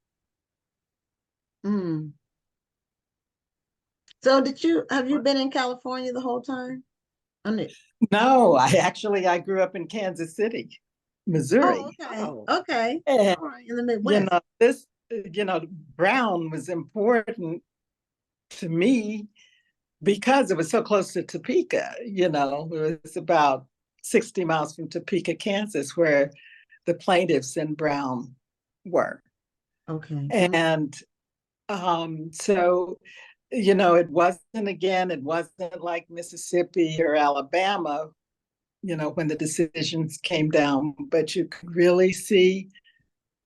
Mm. So have you been in California the whole time? No, I grew up in Kansas City, Missouri. Oh, okay. Oh. Okay. And, All right, in the Midwest. Brown was important to me because it was so close to Topeka. It was about 60 miles from Topeka, Kansas, where the plaintiffs in Brown were. Okay. And so, it wasn't like Mississippi or Alabama, when the decisions came down, but you could really see,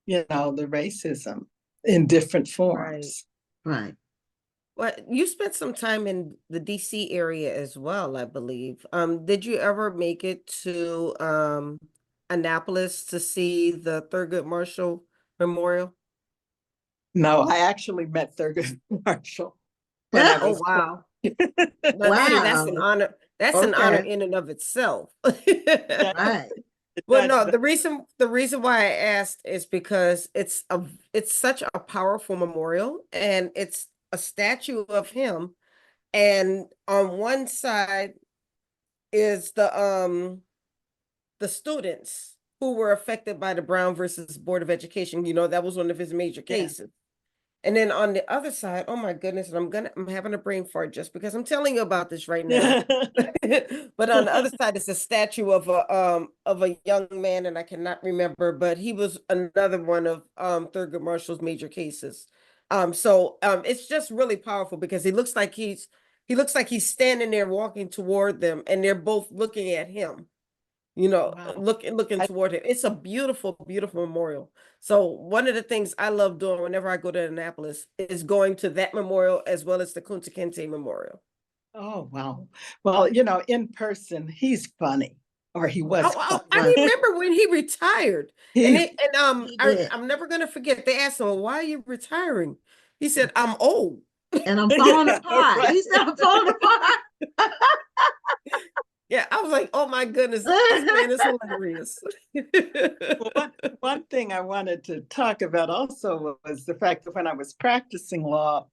the racism in different forms. Right. Well, you spent some time in the DC area as well, I believe. Did you ever make it to Annapolis to see the Thurgood Marshall Memorial? No, I actually met Thurgood Marshall when I was. Oh, wow. Wow. See, that's an honor. That's an honor Okay. in and of itself. Right. Well, no, the reason why I asked is because it's such a powerful memorial, and it's a statue of him, and on one side is the students who were affected by the Brown versus Board of Education. That was one of his major Yeah. cases. And then on the other side, oh my goodness, and I'm having a brain fart just because I'm telling you about this right now. But on the other side is a statue of a young man, and I cannot remember, but he was another one of Thurgood Marshall's major cases. So it's just really powerful because he looks like he's standing there walking toward them, and they're both looking at him. Wow. Looking toward him. It's a beautiful, beautiful memorial. So one of the things I love doing whenever I go to Annapolis is going to that memorial as well as the Kunta Kinte Memorial. Oh, wow. Well, in person, he's funny, or he was funny. I remember when he retired. He did. I'm never gonna forget. They asked him, "Well, why are you retiring?" He said, "I'm old." And I'm falling Yeah, apart. right. He said I'm falling apart. Yeah, I was like, "Oh my goodness, this man is hilarious." Well, one thing I wanted to talk about also was the fact that when I was practicing law,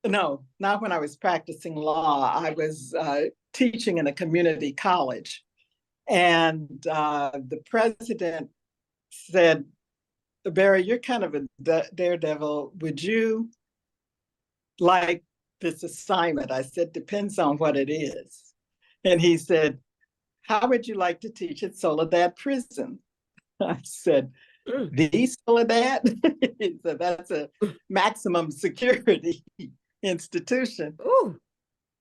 no, not when I was practicing law, I was teaching in a community college. And the president said, "Bari, you're kind of a daredevil. Would you like this assignment?" I said, "Depends on what it is." And he said, "How would you like to teach at Soledad Prison?" I said, "The Soledad?" He said, "That's a maximum security institution." Ooh.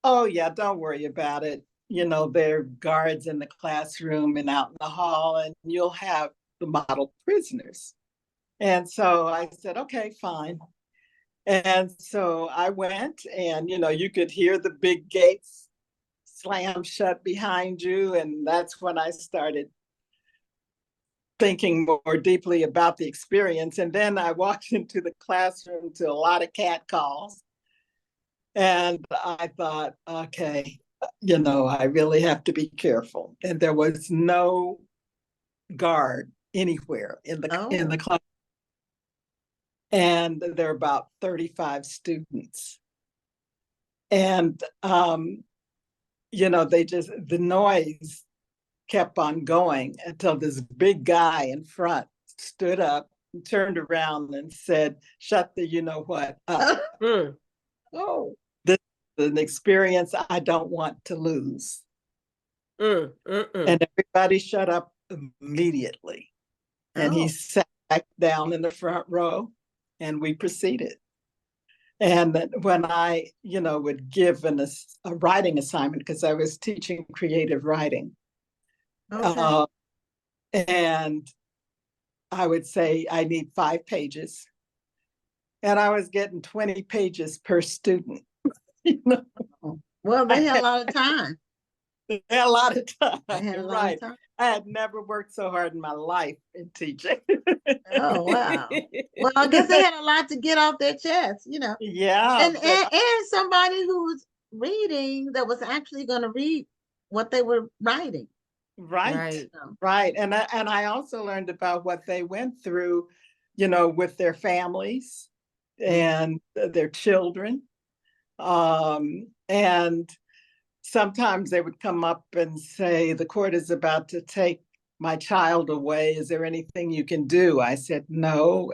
"Oh yeah, don't worry about it. There are guards in the classroom and out in the hall, and you'll have the model prisoners." And so I said, "Okay, fine." And so I went, and you could hear the big gates slam shut behind you. And that's when I started thinking more deeply about the experience. And then I walked into the classroom to a lot of cat calls. And I thought, okay, you know, I really have to be careful. And there was no guard anywhere in the class. And there are about 35 students. And you know, the noise kept on going until this big guy in front stood up and turned around and said, "Shut the you know what up." Oh. This is an experience I don't want to lose. And everybody shut up immediately. And he sat back down in the front row and we proceeded. And when I, you know, would give a writing assignment, because I was teaching creative writing, and I would say, I need 5 pages. And I was getting 20 pages per student. You know? Well, they had a lot of time. They had a lot of time. They had a lot Right. of time. I had never worked so hard in my life in teaching. Oh, wow. Well, I guess they had a lot to get off their chest, you know. Yeah. And somebody who's reading that was actually going to read what they were writing. Right. Right. And I also learned about what they went through, you know, with their families and their children. And sometimes they would come up and say, "The court is about to take my child away. Is there anything you can do?" I said, "No."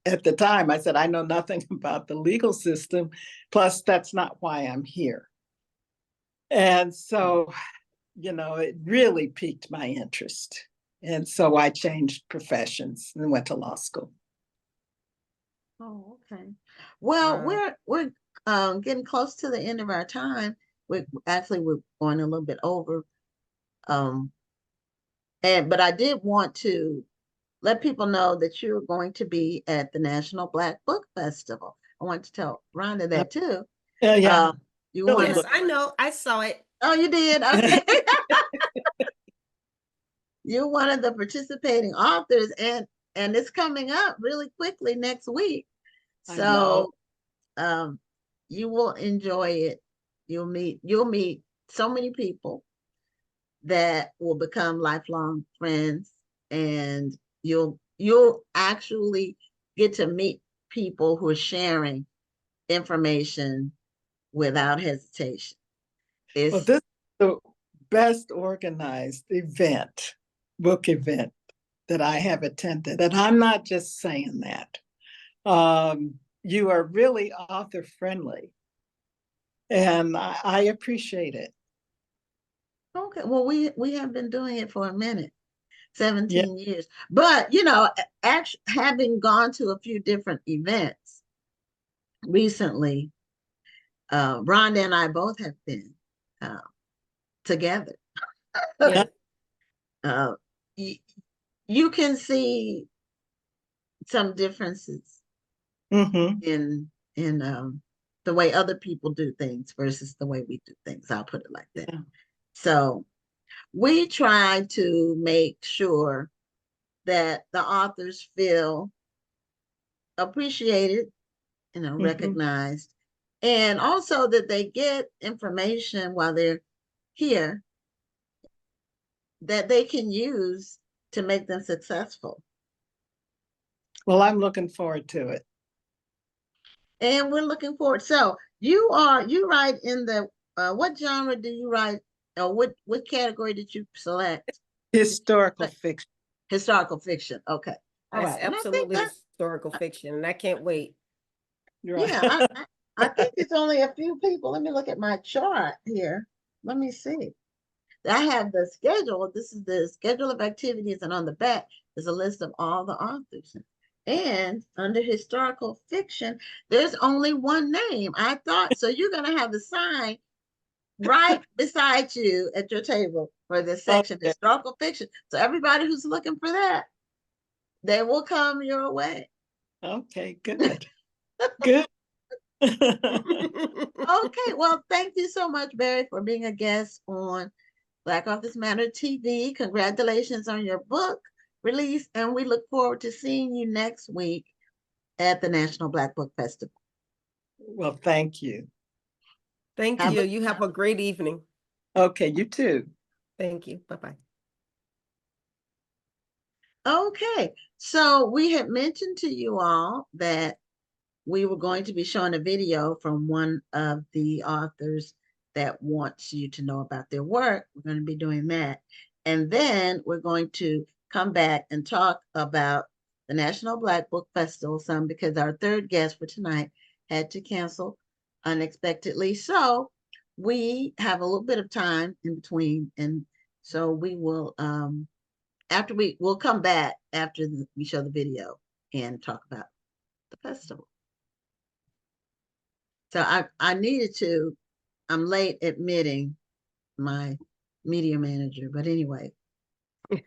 At the time, I said, "I know nothing about the legal system. Plus, that's not why I'm here." And so, you know, it really piqued my interest. And so I changed professions and went to law school. Oh, okay. Well, we're getting close to the end of our time. We're going a little bit over. But I did want to let people know that you're going to be at the National Black Book Festival. I want to tell Rhonda that too. Yeah. Yes, I know. I saw it. Oh, you did? Okay. You're one of the participating authors, and it's coming up really quickly next week. So you will enjoy it. You'll meet so many people that will become lifelong friends, and you'll actually get to meet people who are sharing information without hesitation. Well, this is the best organized book event that I have attended. And I'm not just saying that. You are really author friendly. And I appreciate it. Okay. Well, we have been doing it for a minute, 17 years. But, you know, actually having gone to a few different events recently, Rhonda and I both have been together. You can see some differences in the way other people do things versus the way we do things. I'll put it like that. So we try to make sure that the authors feel appreciated, you know, recognized, and also that they get information while they're here that they can use to make them successful. Well, I'm looking forward to it. And we're looking forward. So you write in the, what genre do you write? Or what category did you select? Historical fiction. Historical fiction. Okay. All That's right. absolutely historical fiction, and I can't wait. Yeah, I think it's only a few people. Let me look at my chart here. Let me see. I have the schedule. This is the schedule of activities, and on the back is a list of all the authors. And under historical fiction, there's only one name. I thought so. You're gonna have the sign right beside you at your table for this section, historical fiction. So everybody who's looking for that, they will come your way. Okay, good. Good. Okay, well, thank you so much, Bari, for being a guest on Black Authors Matter TV. Congratulations on your book release, and we look forward to seeing you next week at the National Black Book Festival. Well, thank you. Thank you. You have a great evening. Okay, you too. Thank you. Bye-bye. Okay, so we had mentioned to you all that we were going to be showing a video from one of the authors that wants you to know about their work. We're going to be doing that. And then we're going to come back and talk about the National Black Book Festival some because our third guest for tonight had to cancel unexpectedly. So we have a little bit of time in between. And so we will we'll come back after we show the video and talk about the festival. So I needed to, I'm late admitting my media manager, but anyway,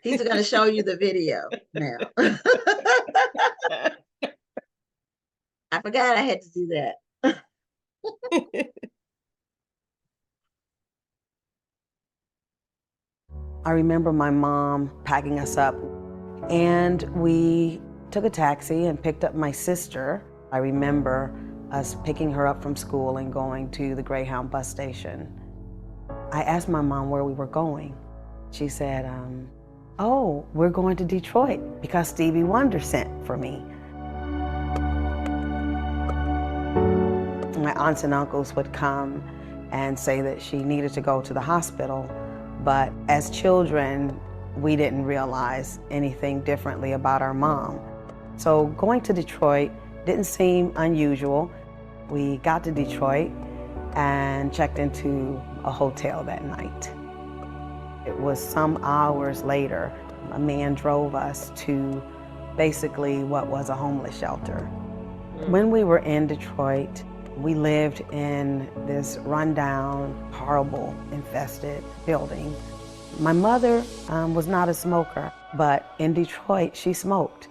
he's going to show you the video now. I forgot I had to do that. I remember my mom packing us up, and we took a taxi and picked up my sister. I remember us picking her up from school and going to the Greyhound bus station. I asked my mom where we were going. She said, oh, we're going to Detroit because Stevie Wonder sent for me. My aunts and uncles would come and say that she needed to go to the hospital, but as children, we didn't realize anything differently about our mom. So going to Detroit didn't seem unusual. We got to Detroit and checked into a hotel that night. It was some hours later, a man drove us to basically what was a homeless shelter. When we were in Detroit, we lived in this rundown, horrible, infested building. My mother was not a smoker, but in Detroit, she smoked.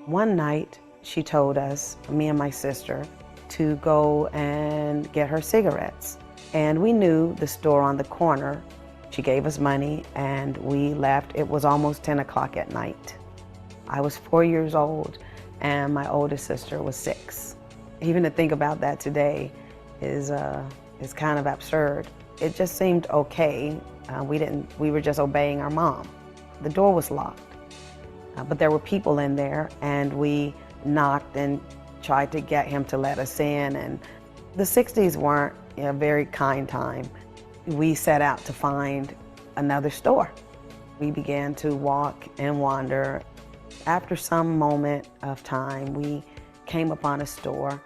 One night, she told us, me and my sister, to go and get her cigarettes. And we knew the store on the corner. She gave us money and we left. It was almost 10 o'clock at night. I was 4 years old and my oldest sister was 6. Even to think about that today is kind of absurd. It just seemed okay. We were just obeying our mom. The door was locked, but there were people in there and we knocked and tried to get him to let us in. And the 60s weren't a very kind time. We set out to find another store. We began to walk and wander. After some moment of time, we came upon a store.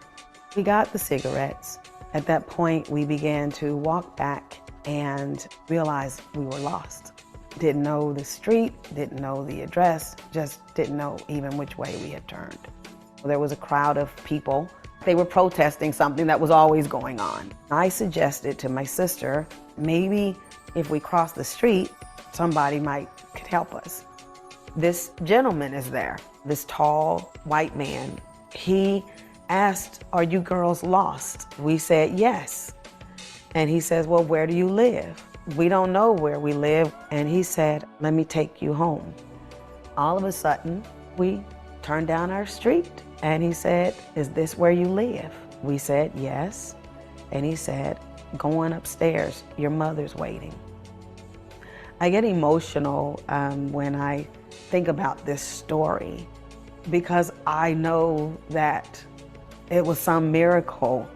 We got the cigarettes. At that point, we began to walk back and realized we were lost. Didn't know the street, didn't know the address, just didn't know even which way we had turned. There was a crowd of people. They were protesting something that was always going on. I suggested to my sister, maybe if we cross the street, somebody could help us. This gentleman is there, this tall white man. He asked, are you girls lost? We said yes. And he says, well, where do you live? We don't know where we live. And he said, let me take you home. All of a sudden, we turned down our street. And he said, is this where you live? We said, yes. And he said, go on upstairs, your mother's waiting. I get emotional when I think about this story because I know that it was some miracle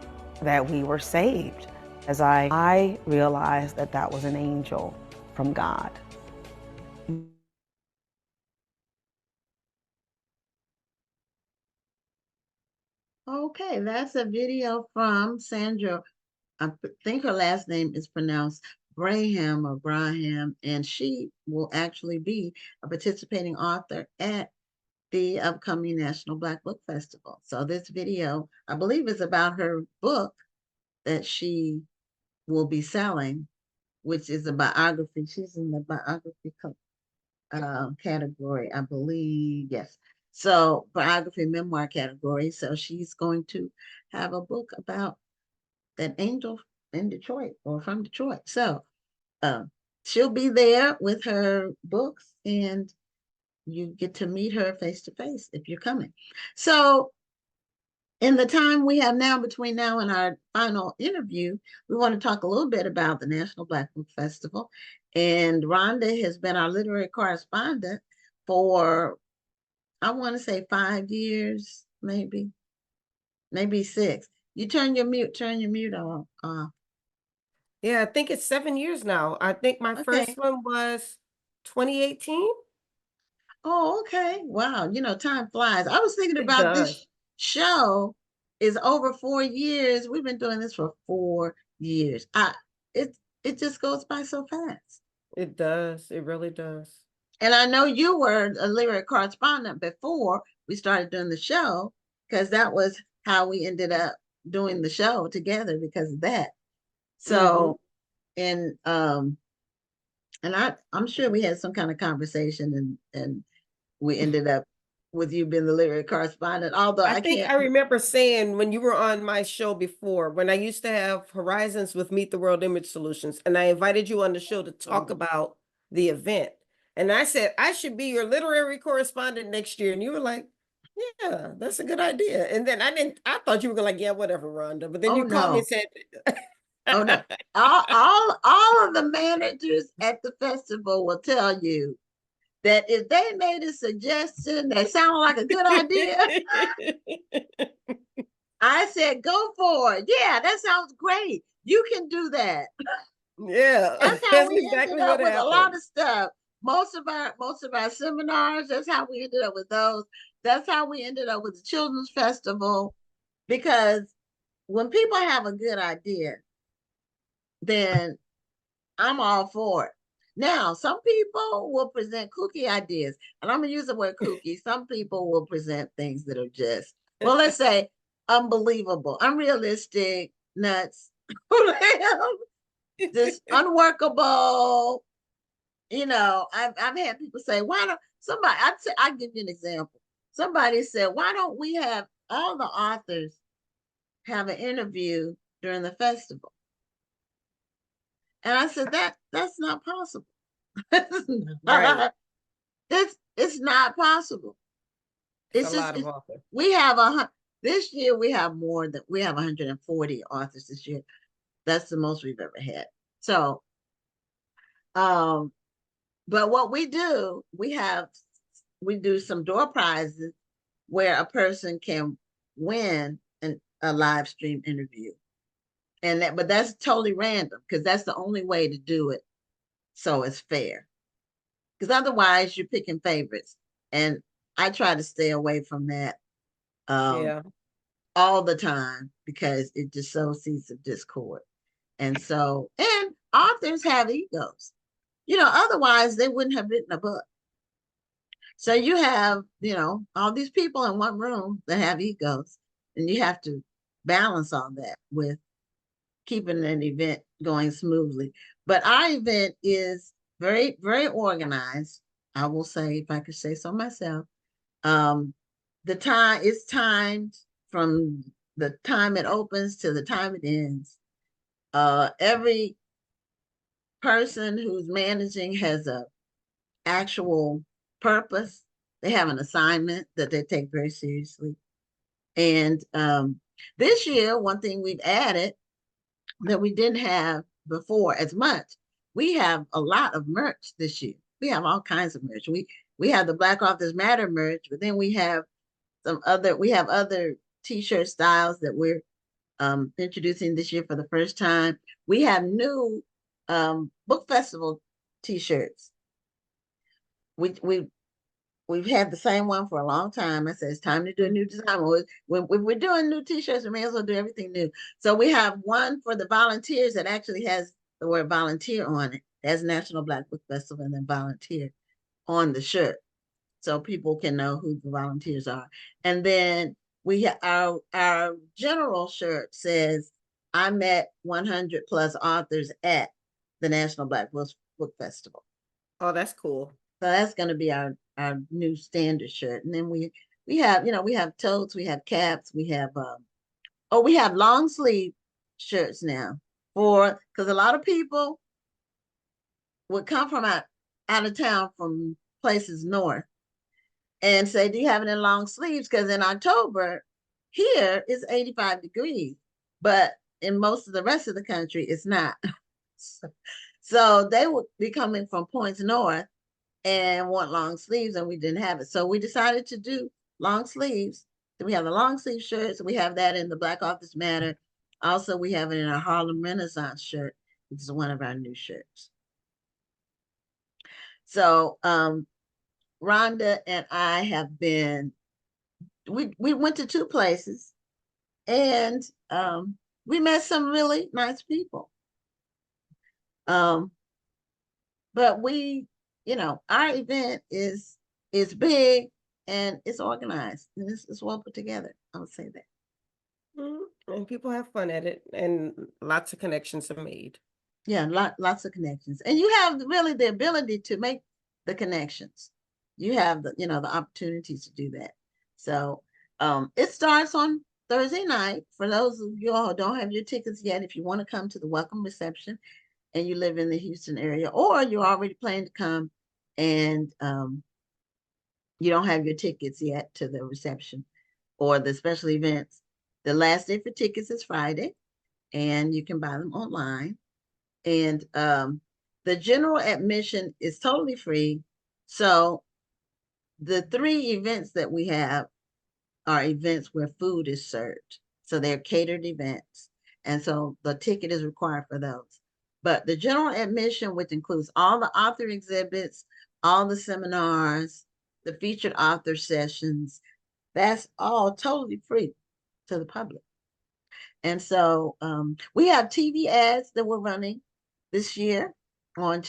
that we were saved. As I realized that that was an angel from God. Okay, that's a video from Sandra. I think her last name is pronounced Braham or Braham, and she will actually be a participating author at the upcoming National Black Book Festival. So this video, I believe, is about her book that she will be selling, which is a biography. She's in the biography category, I believe. Yes. So biography memoir category. So she's going to have a book about that angel in Detroit or from Detroit. So she'll be there with her books and you get to meet her face to face if you're coming. So in the time we have now between now and our final interview, we want to talk a little bit about the National Black Book Festival. And Rhonda has been our literary correspondent for, I want to say 5 years, maybe 6. You turn your mute on. Yeah, I think it's 7 years now. I think my Okay. first one was 2018. Oh, okay. Wow. Time flies. I was thinking It about this does. show is over 4 years. We've been doing this for 4 years. It just goes by so fast. It does. It really does. And I know you were a lyric correspondent before we started doing the show, because that was how we ended up doing the show together because of that. So, and I'm sure we had some kind of conversation and we ended up with you being the lyric correspondent, although I I think can't. I remember saying when you were on my show before, when I used to have Horizons with Meet the World Image Solutions, and I invited you on the show to talk about the event. And I said, I should be your literary correspondent next year. And you were like, yeah, that's a good idea. And then I thought you were like, yeah, whatever, Rhonda. But then Oh you called me no. and said, Oh no. All of the managers at the festival will tell you that if they made a suggestion that sounded like a good idea, I said, go for it. Yeah, that sounds great. You can do that. Yeah, That's how that's we ended exactly up what with a lot happened. of stuff. Most of our seminars, that's how we ended up with those. That's how we ended up with the Children's Festival. Because when people have a good idea, then I'm all for it. Now, some people will present kooky ideas, and I'm gonna use the word kooky. Some people will present things that are just, well, let's say unbelievable, unrealistic, nuts, just unworkable. I've had people say, why don't somebody, I'll give you an example. Somebody said, why don't we have all the authors have an interview during the festival? And I said, that's not possible. Right. It's not possible. It's It's a just lot of authors. we have this year we have 140 authors this year. That's the most we've ever had. So but what we do, we do some door prizes where a person can win a live stream interview. But that's totally random because that's the only way to do it. So it's fair. Because otherwise you're picking favorites. And I try to stay away from that Yeah. all the time because it just sows seeds of discord. And authors have egos. Otherwise they wouldn't have written a book. So you have, all these people in one room that have egos, and you have to balance all that with keeping an event going smoothly. But our event is very, very organized. I will say, if I could say so myself, it's timed from the time it opens to the time it ends. Every person who's managing has a actual purpose. They have an assignment that they take very seriously. And this year, one thing we've added that we didn't have before as much, we have a lot of merch this year. We have all kinds of merch. We have the Black Authors Matter merch, but then we have other t-shirt styles that we're introducing this year for the first time. We have new book festival t-shirts. We've had the same one for a long time. I said it's time to do a new design. When we're doing new t-shirts, we may as well do everything new. So we have one for the volunteers that actually has the word volunteer on it. That's National Black Book Festival and then volunteer on the shirt. So people can know who the volunteers are. And then our general shirt says, I met 100 plus authors at the National Black Book Festival. Oh, that's cool. So that's going to be our new standard shirt. And then we have totes, we have caps, we have we have long sleeve shirts now because a lot of people would come from out of town from places north and say, do you have it in long sleeves? Because in October, here it's 85 degrees, but in most of the rest of the country, it's not. So they would be coming from points north and want long sleeves, and we didn't have it. So we decided to do long sleeves. So we have the long sleeve shirts. We have that in the Black Office Matter. Also, we have it in our Harlem Renaissance shirt, which is one of our new shirts. So Rhonda and I have been, we went to 2 places, and we met some really nice people. But we, our event is big and it's organized and it's well put together. I would say that. And people have fun at it, and lots of connections are made. Yeah, lots of connections, and you have really the ability to make the connections. You have the opportunities to do that. So it starts on Thursday night. For those of you all who don't have your tickets yet, if you want to come to the welcome reception and you live in the Houston area, or you're already planning to come and you don't have your tickets yet to the reception or the special events, the last day for tickets is Friday, and you can buy them online. And the general admission is totally free. So the 3 events that we have are events where food is served. So they're catered events. And so the ticket is required for those. But the general admission, which includes all the author exhibits, all the seminars, the featured author sessions, that's all totally free to the public. And so we have TV ads that we're running this year on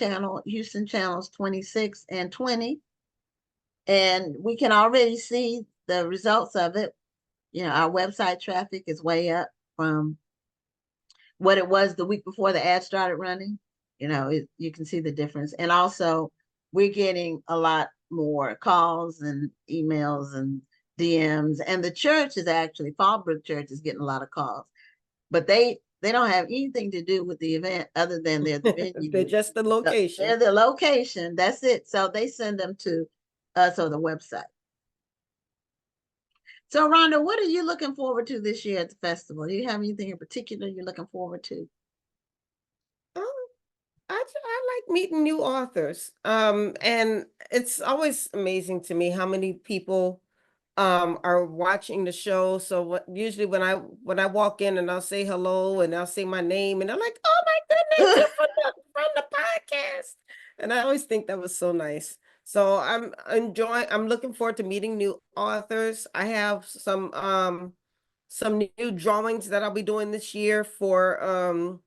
Houston channels 26 and 20. And we can already see the results of it. Our website traffic is way up from what it was the week before the ad started running. You can see the difference. And also we're getting a lot more calls and emails and DMs. And the church is actually, Fallbrook Church is getting a lot of calls, but they don't have anything to do with the event other than they're the venue. They're just the location. They're the location. That's it. So they send them to us on the website. So Rhonda, what are you looking forward to this year at the festival? Do you have anything in particular you're looking forward to? I like meeting new authors. And it's always amazing to me how many people are watching the show. So usually when I walk in and I'll say hello and I'll say my name and they're like, "Oh my goodness, you're from the podcast." And I always think that was so nice. So I'm looking forward to meeting new authors. I have some new drawings that I'll be doing this year for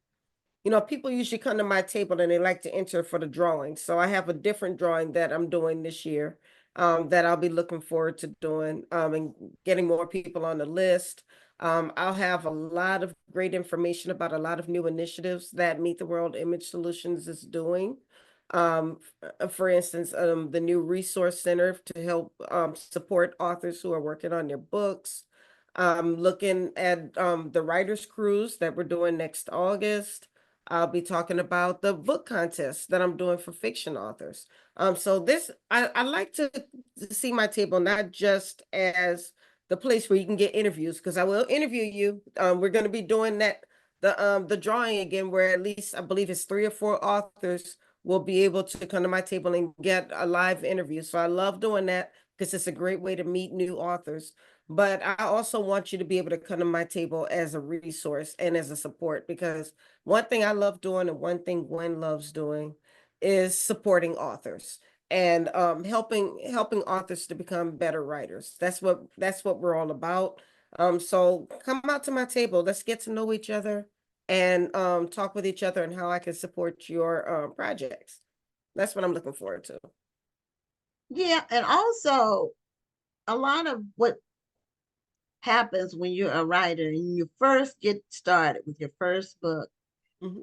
people usually come to my table and they like to enter for the drawing. So I have a different drawing that I'm doing this year that I'll be looking forward to doing and getting more people on the list. I'll have a lot of great information about a lot of new initiatives that Meet the World Image Solutions is doing. For instance, the new resource center to help support authors who are working on their books. Looking at the writers cruise that we're doing next August. I'll be talking about the book contest that I'm doing for fiction authors. So I like to see my table not just as the place where you can get interviews, because I will interview you. We're going to be doing the drawing again, where at least I believe it's 3 or 4 authors will be able to come to my table and get a live interview. So I love doing that because it's a great way to meet new authors. But I also want you to be able to come to my table as a resource and as a support, because one thing I love doing and one thing Gwen loves doing is supporting authors and helping authors to become better writers. That's what we're all about. So come out to my table. Let's get to know each other and talk with each other and how I can support your projects. That's what I'm looking forward to. Yeah, and also a lot of what happens when you're a writer and you first get started with your first book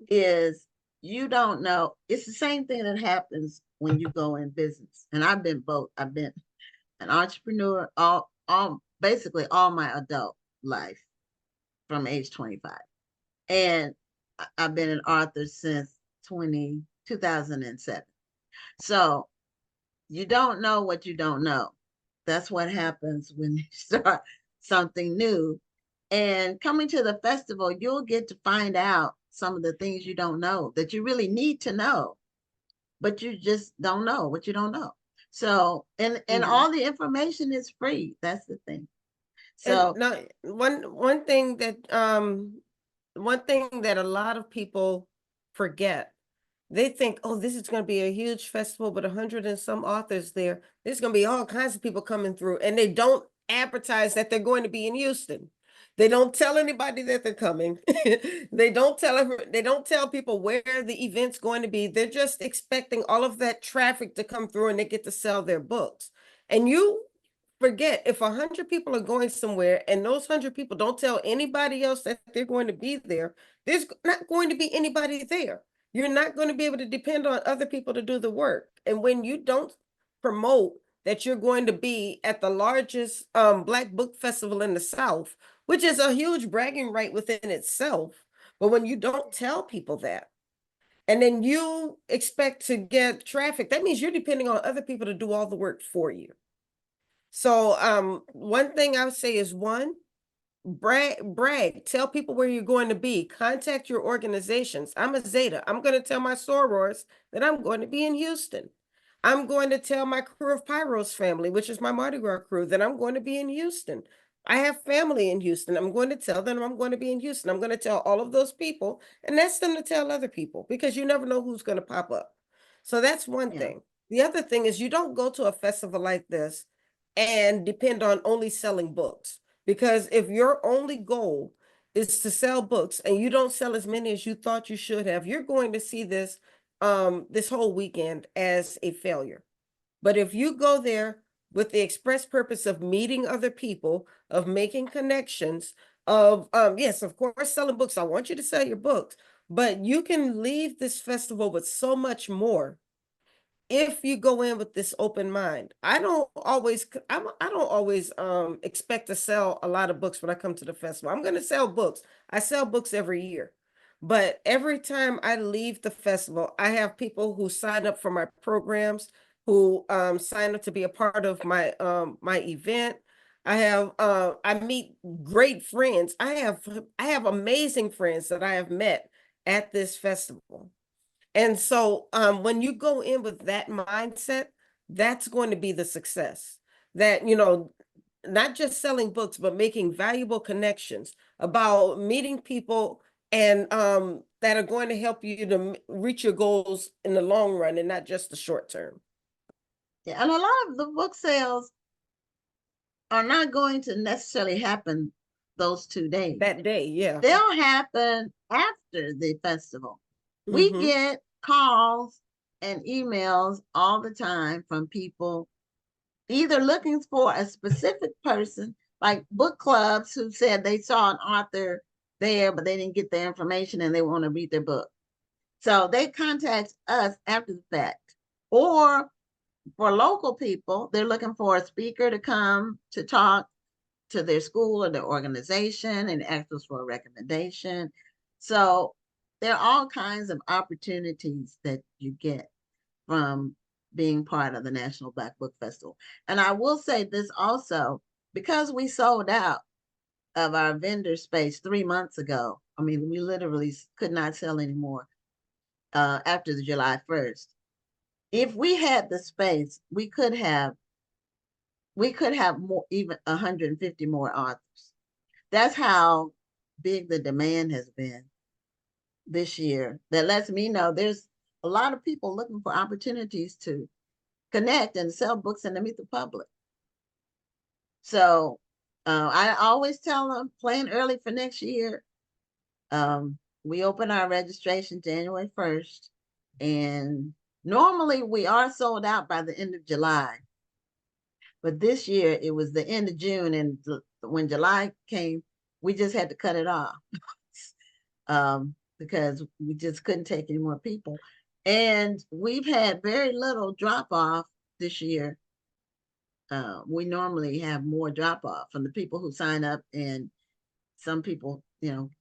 is you don't know. It's the same thing that happens when you go in business. And I've been both. I've been an entrepreneur basically all my adult life from age 25. And I've been an author since 2007. So you don't know what you don't know. That's what happens when you start something new. And coming to the festival, you'll get to find out some of the things you don't know that you really need to know, but you just don't know what you don't know. So, and all the information is free. That's the thing. So, And now, one thing that a lot of people forget, they think, oh, this is going to be a huge festival with 100 and some authors there. There's going to be all kinds of people coming through, and they don't advertise that they're going to be in Houston. They don't tell anybody that they're coming. They don't tell people where the event's going to be. They're just expecting all of that traffic to come through, and they get to sell their books. And you forget, if 100 people are going somewhere and those 100 people don't tell anybody else that they're going to be there, there's not going to be anybody there. You're not going to be able to depend on other people to do the work. And when you don't promote that you're going to be at the largest Black book festival in the South, which is a huge bragging right within itself, but when you don't tell people that, and then you expect to get traffic, that means you're depending on other people to do all the work for you. So one thing I would say is, one, brag, tell people where you're going to be, contact your organizations. I'm a Zeta. I'm going to tell my sorors that I'm going to be in Houston. I'm going to tell my crew of Pyros family, which is my Mardi Gras crew, that I'm going to be in Houston. I have family in Houston. I'm going to tell them I'm going to be in Houston. I'm going to tell all of those people, and that's them to tell other people, because you never know who's going to pop up. So that's one thing. The other thing is, you don't go to a festival like this and depend on only selling books. Because if your only goal is to sell books and you don't sell as many as you thought you should have, you're going to see this this whole weekend as a failure. But if you go there with the express purpose of meeting other people, of making connections, of yes, of course, selling books. I want you to sell your books, but you can leave this festival with so much more if you go in with this open mind. I don't always expect to sell a lot of books when I come to the festival. I'm going to sell books. I sell books every year. But every time I leave the festival, I have people who sign up for my programs, who sign up to be a part of my my event. I meet great friends. I have amazing friends that I have met at this festival. And so when you go in with that mindset, that's going to be the success. That, not just selling books, but making valuable connections, about meeting people and that are going to help you to reach your goals in the long run and not just the short term. Yeah, and a lot of the book sales are not going to necessarily happen those 2 days. That day, yeah. They'll happen after the festival. We get calls and emails all the time from people either looking for a specific person, like book clubs who said they saw an author there, but they didn't get the information and they want to read their book. So they contact us after the fact. Or for local people, they're looking for a speaker to come to talk to their school or their organization and ask us for a recommendation. So there are all kinds of opportunities that you get from being part of the National Black Book Festival. And I will say this also, because we sold out of our vendor space 3 months ago. I mean, we literally could not sell anymore after the July 1st. If we had the space, we could have more, even 150 more authors. That's how big the demand has been this year. That lets me know there's a lot of people looking for opportunities to connect and sell books and to meet the public. So I always tell them, plan early for next year. We open our registration January 1st, and normally we are sold out by the end of July. But this year it was the end of June, and when July came, we just had to cut it off because we just couldn't take any more people. And we've had very little drop off this year. We normally have more drop off from the people who sign up, and some people,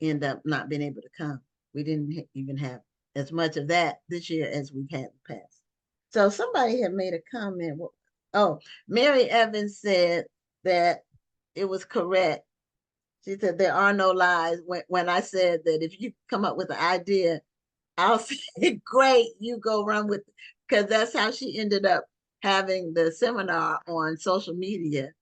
end up not being able to come. We didn't even have as much of that this year as we've had in the past. So somebody had made a comment. Oh, Mary Evans said that it was correct. She said there are no lies. When I said that if you come up with an idea, I'll say, great, you go run with it. Because that's how she ended up having the seminar on social media.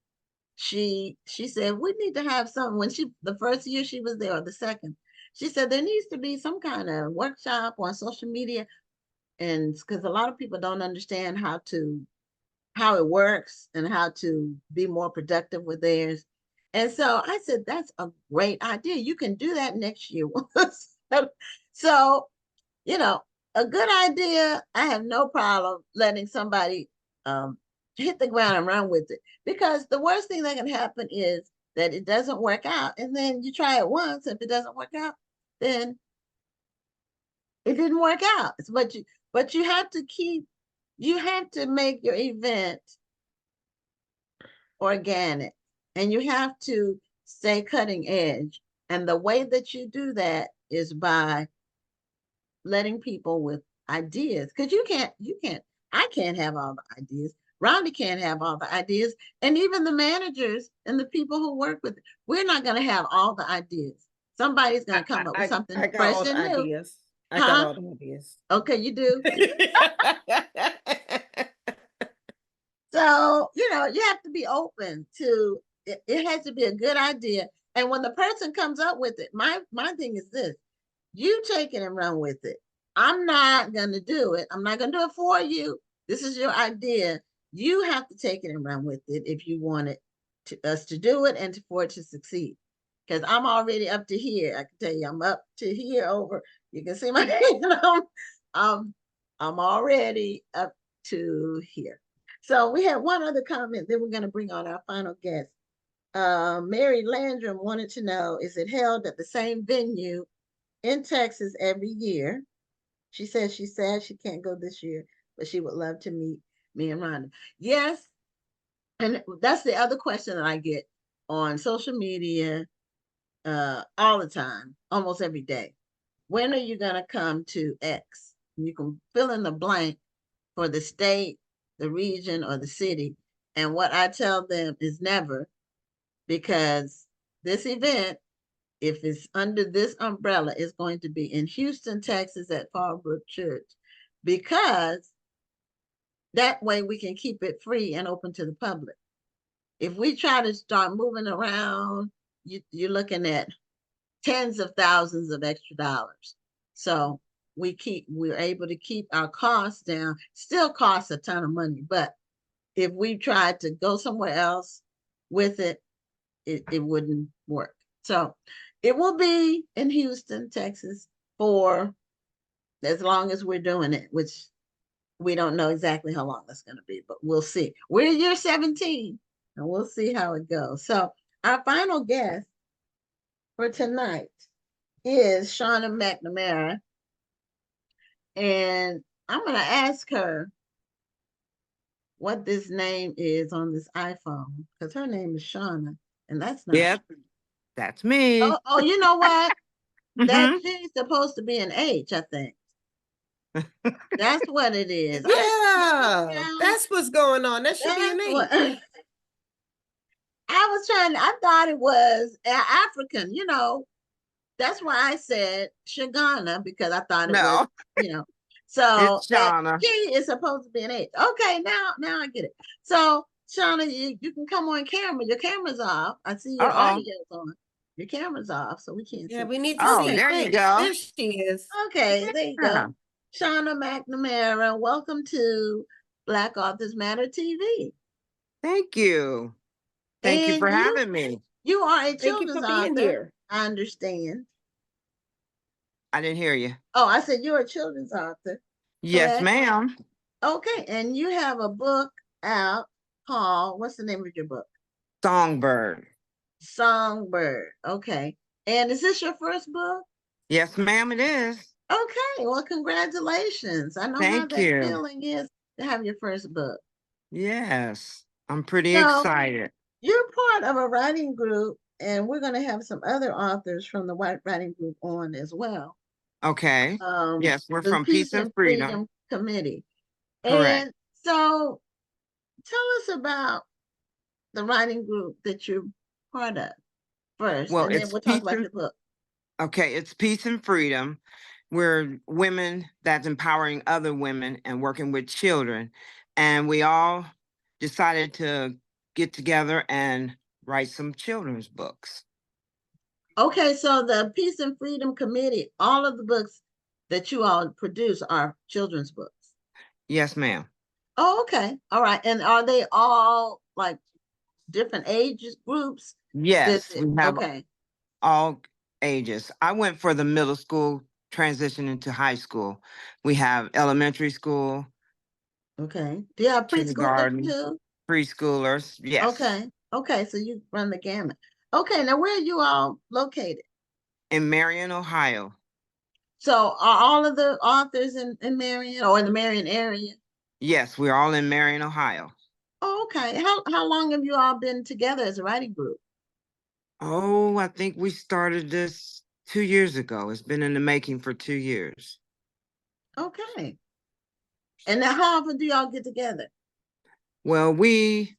She said we need to have something. When the first year she was there, or the second, she said there needs to be some kind of workshop on social media, and because a lot of people don't understand how it works and how to be more productive with theirs. And so I said, that's a great idea. You can do that next year. So, you know, a good idea. I have no problem letting somebody hit the ground and run with it, because the worst thing that can happen is that it doesn't work out. And then you try it once. If it doesn't work out, then it didn't work out. But you have to make your event organic, and you have to stay cutting edge. And the way that you do that is by letting people with ideas, because I can't have all the ideas. Rhonda can't have all the ideas. And even the managers and the people who work with it, we're not going to have all the ideas. Somebody's going to come up with something I got fresh all the and new. ideas. I got all the ideas. Okay, you do. So, you have to be open to it. It has to be a good idea. And when the person comes up with it, my thing is this: you take it and run with it. I'm not going to do it. I'm not going to do it for you. This is your idea. You have to take it and run with it if you want us to do it and for it to succeed. Because I'm already up to here. I can tell you, I'm up to here over. You can see my hand. I'm already up to here. So we had one other comment. Then we're going to bring on our final guest. Mary Landrum wanted to know, is it held at the same venue in Texas every year? She says she's sad she can't go this year, but she would love to meet me and Rhonda. Yes. And that's the other question that I get on social media all the time, almost every day. When are you going to come to X? You can fill in the blank for the state, the region, or the city. And what I tell them is never, because this event, if it's under this umbrella, is going to be in Houston, Texas at Fallbrook Church, because that way we can keep it free and open to the public. If we try to start moving around, you're looking at tens of thousands of extra dollars. So we're able to keep our costs down. Still costs a ton of money, but if we tried to go somewhere else with it, it wouldn't work. So it will be in Houston, Texas for as long as we're doing it, which we don't know exactly how long that's going to be, but we'll see. We're year 17 and we'll see how it goes. So our final guest for tonight is Shauna McNamara. And I'm going to ask her what this name is on this iPhone, because her name is Shauna, and that's not. Yep, that's me. Oh, you know what? That G's supposed to be an H, I think. That's what it is. Yeah, that's what's going on. That should be an H. I thought it was African, That's why I said Shagana, because I thought it was, So it's Shauna. G is supposed to be an H. Okay, now I get it. So Shauna, you can come on camera. Your camera's off. I see your audio's on. Your camera's off, so we can't see. Yeah, we need to see. There you go. There she is. Okay, there you go. Shauna McNamara, welcome to Black Authors Matter TV. Thank you. Thank you for having me. You are a children's being author. here. I understand. I didn't hear you. Oh, I said you're a children's author. Yes, correct? ma'am. Okay, and you have a book out called, what's the name of your book? Songbird. Songbird. Okay. And is this your first book? Yes, ma'am, it is. Okay, well, congratulations. I know how that feeling is to have your first book. Yes, I'm pretty excited. You're part of a writing group, and we're going to have some other authors from the writing group on as well. Okay. Yes, we're from Peace and Freedom Committee. Correct. And so tell us about the writing group that you're part of first, Well, and then it's we'll talk peace about and your book. okay, it's peace and freedom. We're women that's empowering other women and working with children. And we all decided to get together and write some children's books. Okay, so the Peace and Freedom Committee, all of the books that you all produce are children's books. Yes, ma'am. Oh, okay. All right. And are they all like different ages groups? Yes, we have Okay. all ages. I went for the middle school transition into high school. We have elementary school, Okay. Do you have preschoolers kindergarten, too? preschoolers. Yes. Okay. Okay. So you run the gamut. Okay. Now, where are you all located? In Marion, Ohio. So are all of the authors in Marion or in the Marion area? Yes, we're all in Marion, Ohio. Oh, okay. How long have you all been together as a writing group? Oh, I think we started this 2 years ago. It's been in the making for 2 years. Okay. And now how often do y'all get together? Well, we're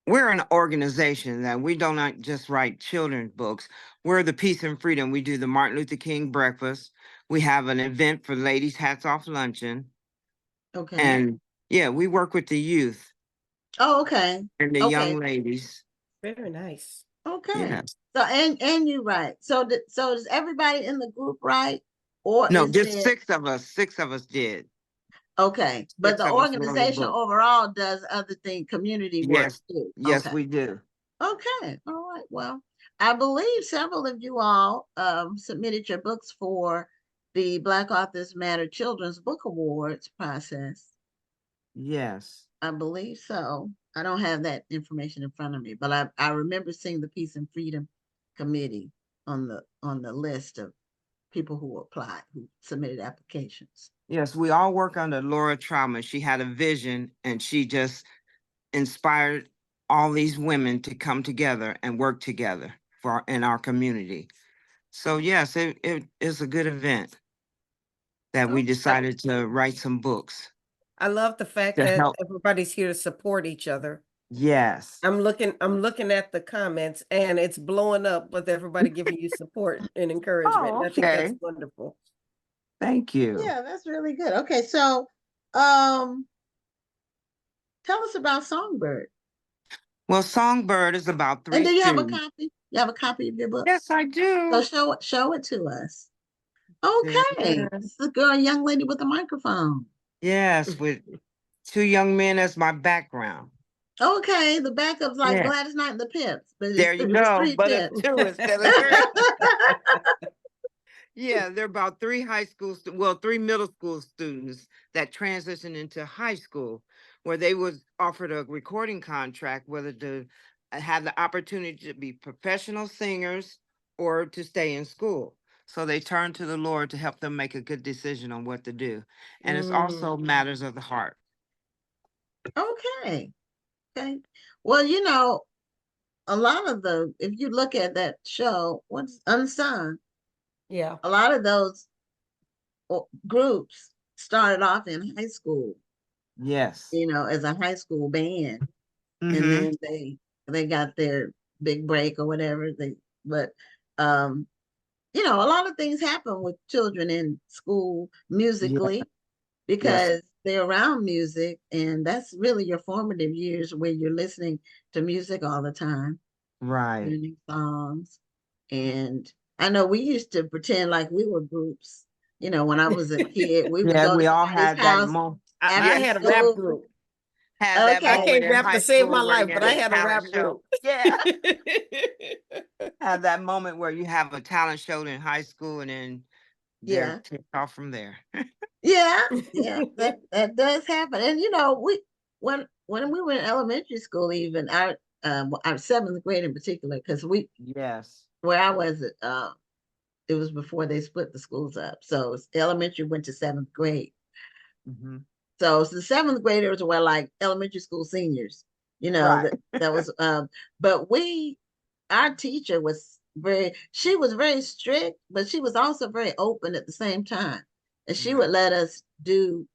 an organization that we do not just write children's books. We're the Peace and Freedom. We do the Martin Luther King breakfast. We have an event for ladies' hats off luncheon. Okay. And yeah, we work with the youth Oh, okay. and the Okay. young ladies. Very nice. Okay. Yes. So and you write. So does everybody in the group write? Or No, is just it 6 of us. 6 of us did. okay? But 6 the of us wrote a organization book. overall does other things, community work Yes. too. Yes, Okay. we do. Okay. All right. Well, I believe several of you all submitted your books for the Black Authors Matter Children's Book Awards process. Yes. I believe so. I don't have that information in front of me, but I remember seeing the Peace and Freedom Committee on the list of people who applied, who submitted applications. Yes, we all work under Laura Trauma. She had a vision and she just inspired all these women to come together and work together in our community. So yes, it is a good event that we decided to write some books I love the fact to that help. everybody's here to support each other. Yes. I'm looking at the comments and it's blowing up with everybody giving you support and encouragement. Oh, And I think that's okay. wonderful. Thank you. Yeah, that's really good. Okay, so tell us about Songbird. Well, Songbird is about three And do you have a students. copy? You have a copy of your book? Yes, I do. So show it to us. Okay. Yeah. This is the girl, young lady with the microphone. Yes, with 2 young men as my background. Okay, the backup's like Yeah. Gladys Knight and the Pips, but There you go. Street But Pips. it's 2 instead of 3. Yeah, there are about 3 3 middle school students that transition into high school, where they was offered a recording contract, whether to have the opportunity to be professional singers or to stay in school. So they turn to the Lord to help them make a good decision on what to do. And it's also matters of the heart. Okay. Okay. Well, you know, a lot of if you look at that show, what's Unsung, Yeah. a lot of those groups started off in high school, Yes. you know, as a high school band. And Mhm. then they got their big break or whatever. But you know, a lot of things happen with children in school musically because they're around music, and that's really your formative years where you're listening to music all the time, Right. learning songs. And I know we used to pretend like we were groups. You know, when I was a kid, we would Yeah, go to we all somebody's had that house moment. I after had a rap school. group. Had that Okay. I moment can't in rap to high save my school where life, you but had I a had a rap talent show. group. Yeah. Have that moment where you have a talent show in high school and then they're kicked off from there. Yeah, that does happen. And you know, when we were in elementary school, even our 7th grade in particular, because Yes. where I was it was before they split the schools up. So elementary went to 7th grade. Mm-hmm. So the 7th graders were like elementary school seniors, you know, Right. that was but our teacher she was very strict, but she was also very open at the same time. And she would let us do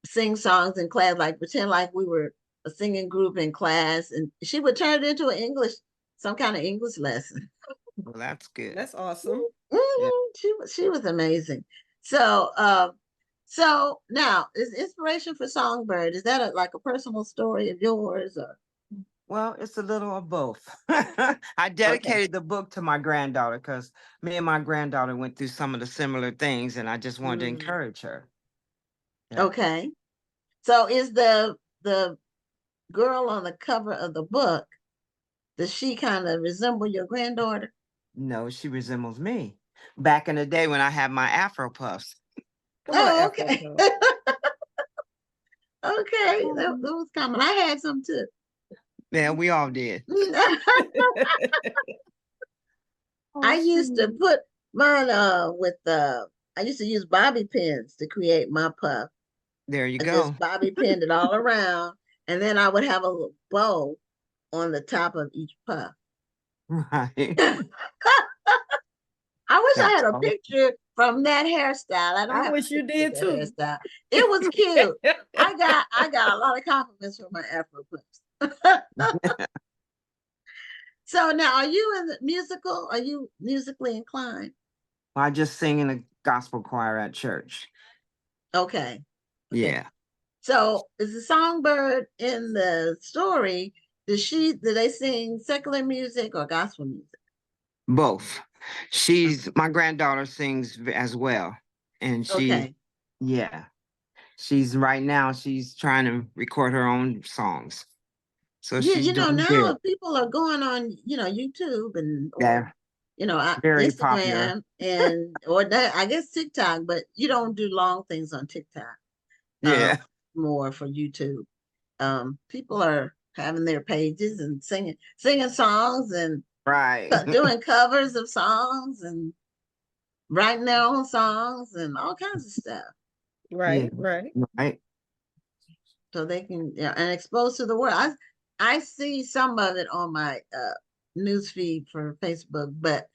sing songs in class, like pretend like we were a singing group in class, and she would turn it into an English some kind of English lesson. Well, that's good. That's awesome. Yeah. She was amazing. So so now is inspiration for Songbird. Is that like a personal story of yours or? Well, it's a little of both. I dedicated the book to my granddaughter because me and my granddaughter went through some of the similar things, and I just wanted to encourage her. Yeah. Okay. So is the girl on the cover of the book, does she kind of resemble your granddaughter? No, she resembles me. Back in the day when I had my Afro puffs. Oh, okay. Okay, that was common. I had some too. Yeah, we all did. I used to put mine with I used to use bobby pins to create my puff. There you I go. just bobby pinned it all around, and then I would have a little bow on the top of each puff. Right. I wish I That's had a all. picture from that hairstyle. I don't I have a wish you picture of did that too. hairstyle. It was cute. I got a lot of compliments from my Afro puffs. So now, are you in the musical? Are you musically inclined? I just sing in a gospel choir at church. Okay. Yeah. So is the Songbird in the story? Do they sing secular music or gospel music? Both. My granddaughter sings as well. And Okay. yeah, right now, she's trying to record her own songs. So Yeah, she's doing good. now people are going on, YouTube and Yeah, very popular. Instagram and or that I guess TikTok, but you don't do long things on TikTok. Yeah. More for YouTube. People are having their pages and singing songs and Right. doing covers of songs and writing their own songs and all kinds of stuff. Right, Yeah. Right. So they can and expose to the world. I see some of it on my news feed for Facebook, but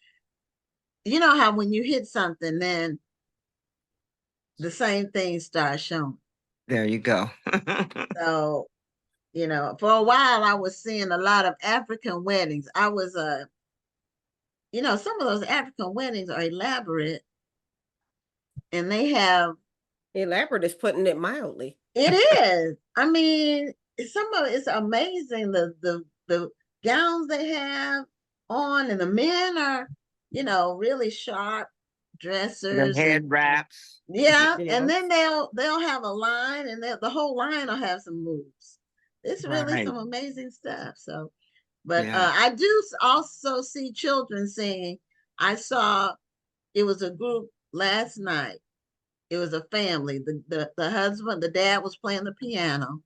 you know how when you hit something, then the same thing starts showing. There you go. So, for a while I was seeing a lot of African weddings. I was some of those African weddings are elaborate and they have elaborate is putting it mildly. It is. I mean, some of it's amazing. The gowns they have on, and the men are, really sharp dressers. The head wraps. Yeah, Yeah. and then they'll have a line, and the whole line will have some moves. It's really Right. some amazing stuff. So, but Yeah. I do also see children singing. I saw it was a group last night. It was a family. The husband, the dad was playing the piano.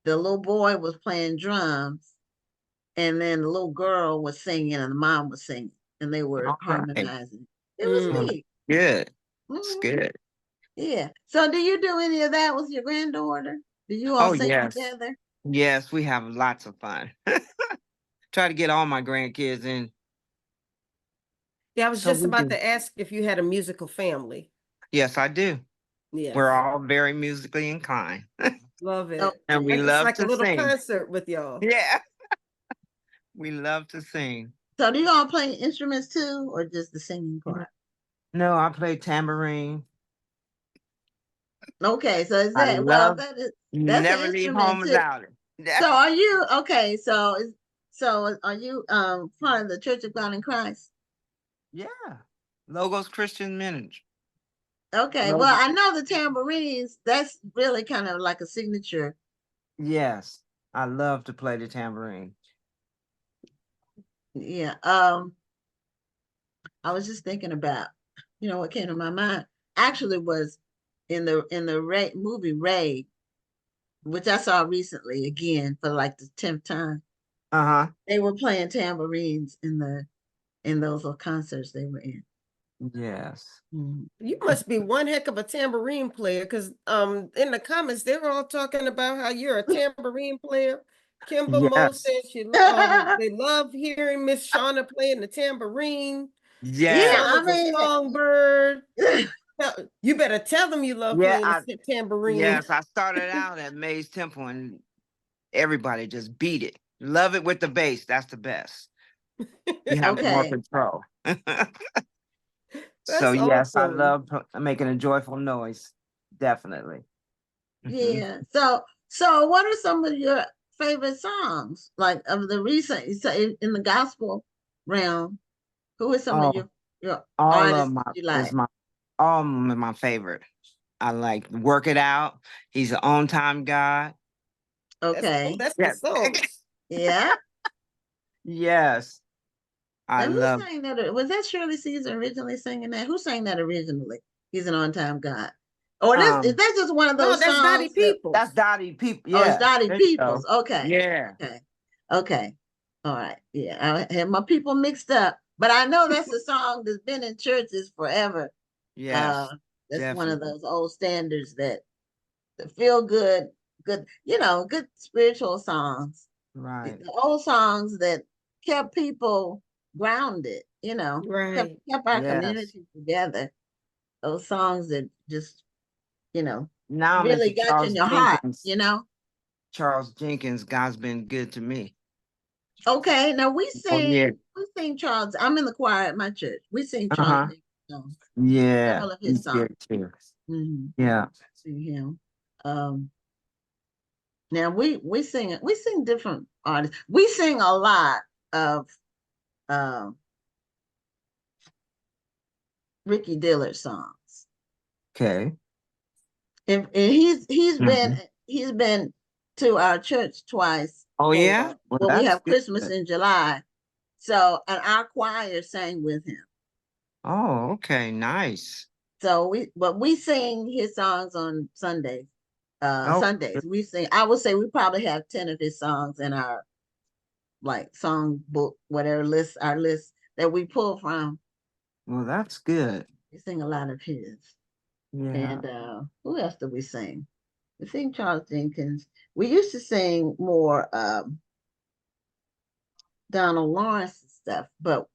The little boy was playing drums. And then the little girl was singing and the mom was singing. And they were All right. harmonizing. It was Mm. neat. Good. It's Mhm. good. Yeah. So do you do any of that with your granddaughter? Do you all Oh, sing yes. together? Yes, we have lots of fun. Try to get all my grandkids in. Yeah, I was So just we about do. to ask if you had a musical family. Yes, I do. Yes. We're all very musically inclined. Love it. Oh, And we It's love like a to little sing. concert with y'all. Yeah. We love to sing. So do you all play instruments too, or just the singing part? No, I play tambourine. Okay, so is I that love that's an never leave home instrument too. without it. So are you okay? So are you part of the Church of God in Christ? Yeah. Logos Christian Ministry. Okay, well, I know the tambourines, that's really kind of like a signature. Yes. I love to play the tambourine. Yeah. I was just thinking about, what came to my mind actually was in the movie Ray, which I saw recently again for like the 10th time. Uh-huh. They were playing tambourines in those little concerts they were in. Yes. You must be one heck of a tambourine player, because in the comments they were all talking about how you're a tambourine player. Kimber Mo Yes. says they love hearing Miss Shauna playing the tambourine. Yes. I Shauna's a mean, songbird. You better tell them you love Yeah, playing the tambourine. Yes, I started out at Mays Temple and everybody just beat it. Love it with the bass. That's the best. You have more Okay. control. So That's yes, I awesome. love making a joyful noise. Definitely. Mhm. Yeah. So what are some of your favorite songs? Like of the recent, you say in the gospel realm, who are some of Oh, your all of artists my you is like? my all of my favorite. I like Work It Out. He's an on time God. Okay. That's the Yes. song. Yeah. Yes. I And who love sang that? Was that Shirley Caesar originally singing that? Who sang that originally? He's an on-time God. Or is um that just one of No, those that's Dottie songs that? People. that's Dottie People. Oh, it's Yeah. Dottie There you Peoples. go. Okay. Yeah. Okay. Okay. All right. Yeah, I had my people mixed up, but I know that's a song that's been in churches forever. Yes. That's one of Definitely. those old standards that feel good, good spiritual songs. Right. The old songs that kept people grounded, kept Right. kept our Yes. community together. Those songs that just, Now I'm really into got you in Charles your heart, Jenkins. . Charles Jenkins, God's been good to me. Okay, now we Oh yeah. sing Charles. I'm in the choir at my church. We sing Charles Uh-huh. Dickens songs, Yeah. several of his He's songs. good too. Mhm. Yeah. Sing him. Now we sing different artists. We sing a lot of um Ricky Dillard songs. Okay. And he's been Mhm. he's been to our church twice Oh yeah? for Well, well, we that's have good. Christmas in July. So and our choir sang with him. Oh, okay. Nice. So we sing his songs on Sundays. Oh, Sundays. We sing, I would say we probably have 10 of his songs in our like song book, whatever list, our list that we pull from. well, that's good. We sing a lot of his. Yeah. And who else do we sing? We sing Charles Jenkins. We used to sing more Donald Lawrence stuff, but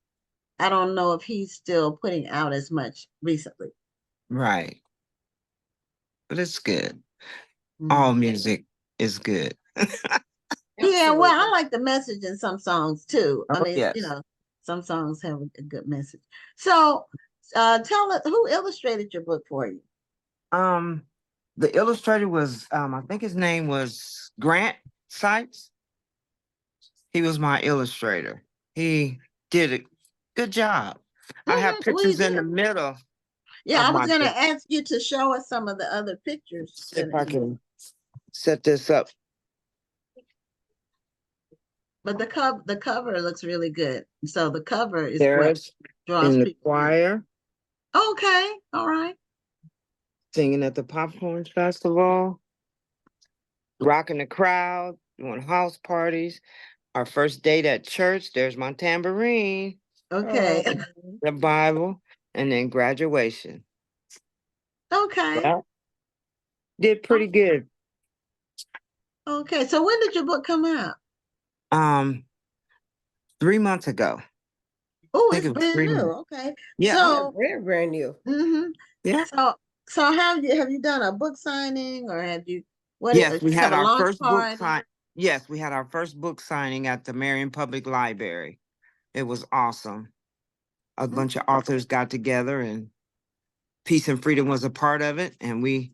I don't know if he's still putting out as much recently. Right. But it's good. All Mhm. music is good. Yeah, well, I Absolutely. like the message in some songs too. I Oh, mean, yes. some songs have a good message. So, tell us who illustrated your book for you. Um, the illustrator was I think his name was Grant Sykes. He was my illustrator. He did a good job. I have We pictures in the did. middle Yeah, of I was my gonna book. ask you to show us some of the other pictures. See if I can set this up. But the cover looks really good. So the cover is what There's draws in the people in. choir Okay, all right. singing at the Popcorn Festival, rocking the crowd, doing house parties. Our first date at church, there's my tambourine, Okay. the Bible, and then graduation. Okay. Yeah, did pretty good. Okay. So when did your book come out? Um, 3 months ago. Oh, I think it's it was brand 3 months. new. Okay. Yeah, Yeah, So, brand new. yeah. so have you done a book signing or have you Yes, we have had a our launch first book party? sign. Yes, we had our first book signing at the Marion Public Library. It was awesome. A bunch of authors got together and Peace and Freedom was a part of it. And we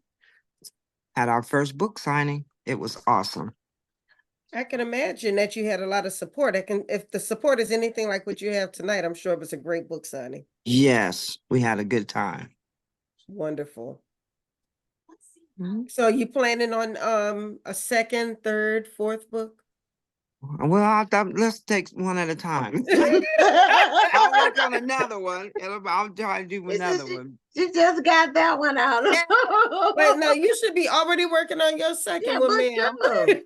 had our first book signing. It was awesome. I can imagine that you had a lot of support. If the support is anything like what you have tonight, I'm sure it was a great book signing. Yes, we had a good time. Wonderful. Mhm. So you planning on a second, third, fourth book? Well, I thought let's take one at a time. I'll work on another one. I'll try to do another one. She just got that one out. Wait, no, you should be already working on your second Yeah, one, but ma'am.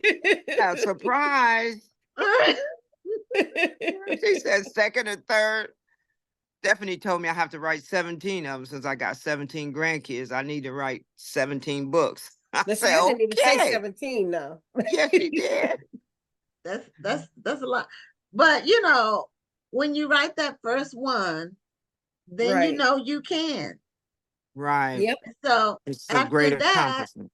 Yeah, surprise. She said second or third. Stephanie told me I have to write 17 of them since I got 17 grandkids. I need to write 17 books. I Listen, said, I didn't even say okay. 17 now. Yes, she did. That's a lot. But when you write that first one, then Right. you can. Right. Yep. So It's a great accomplishment.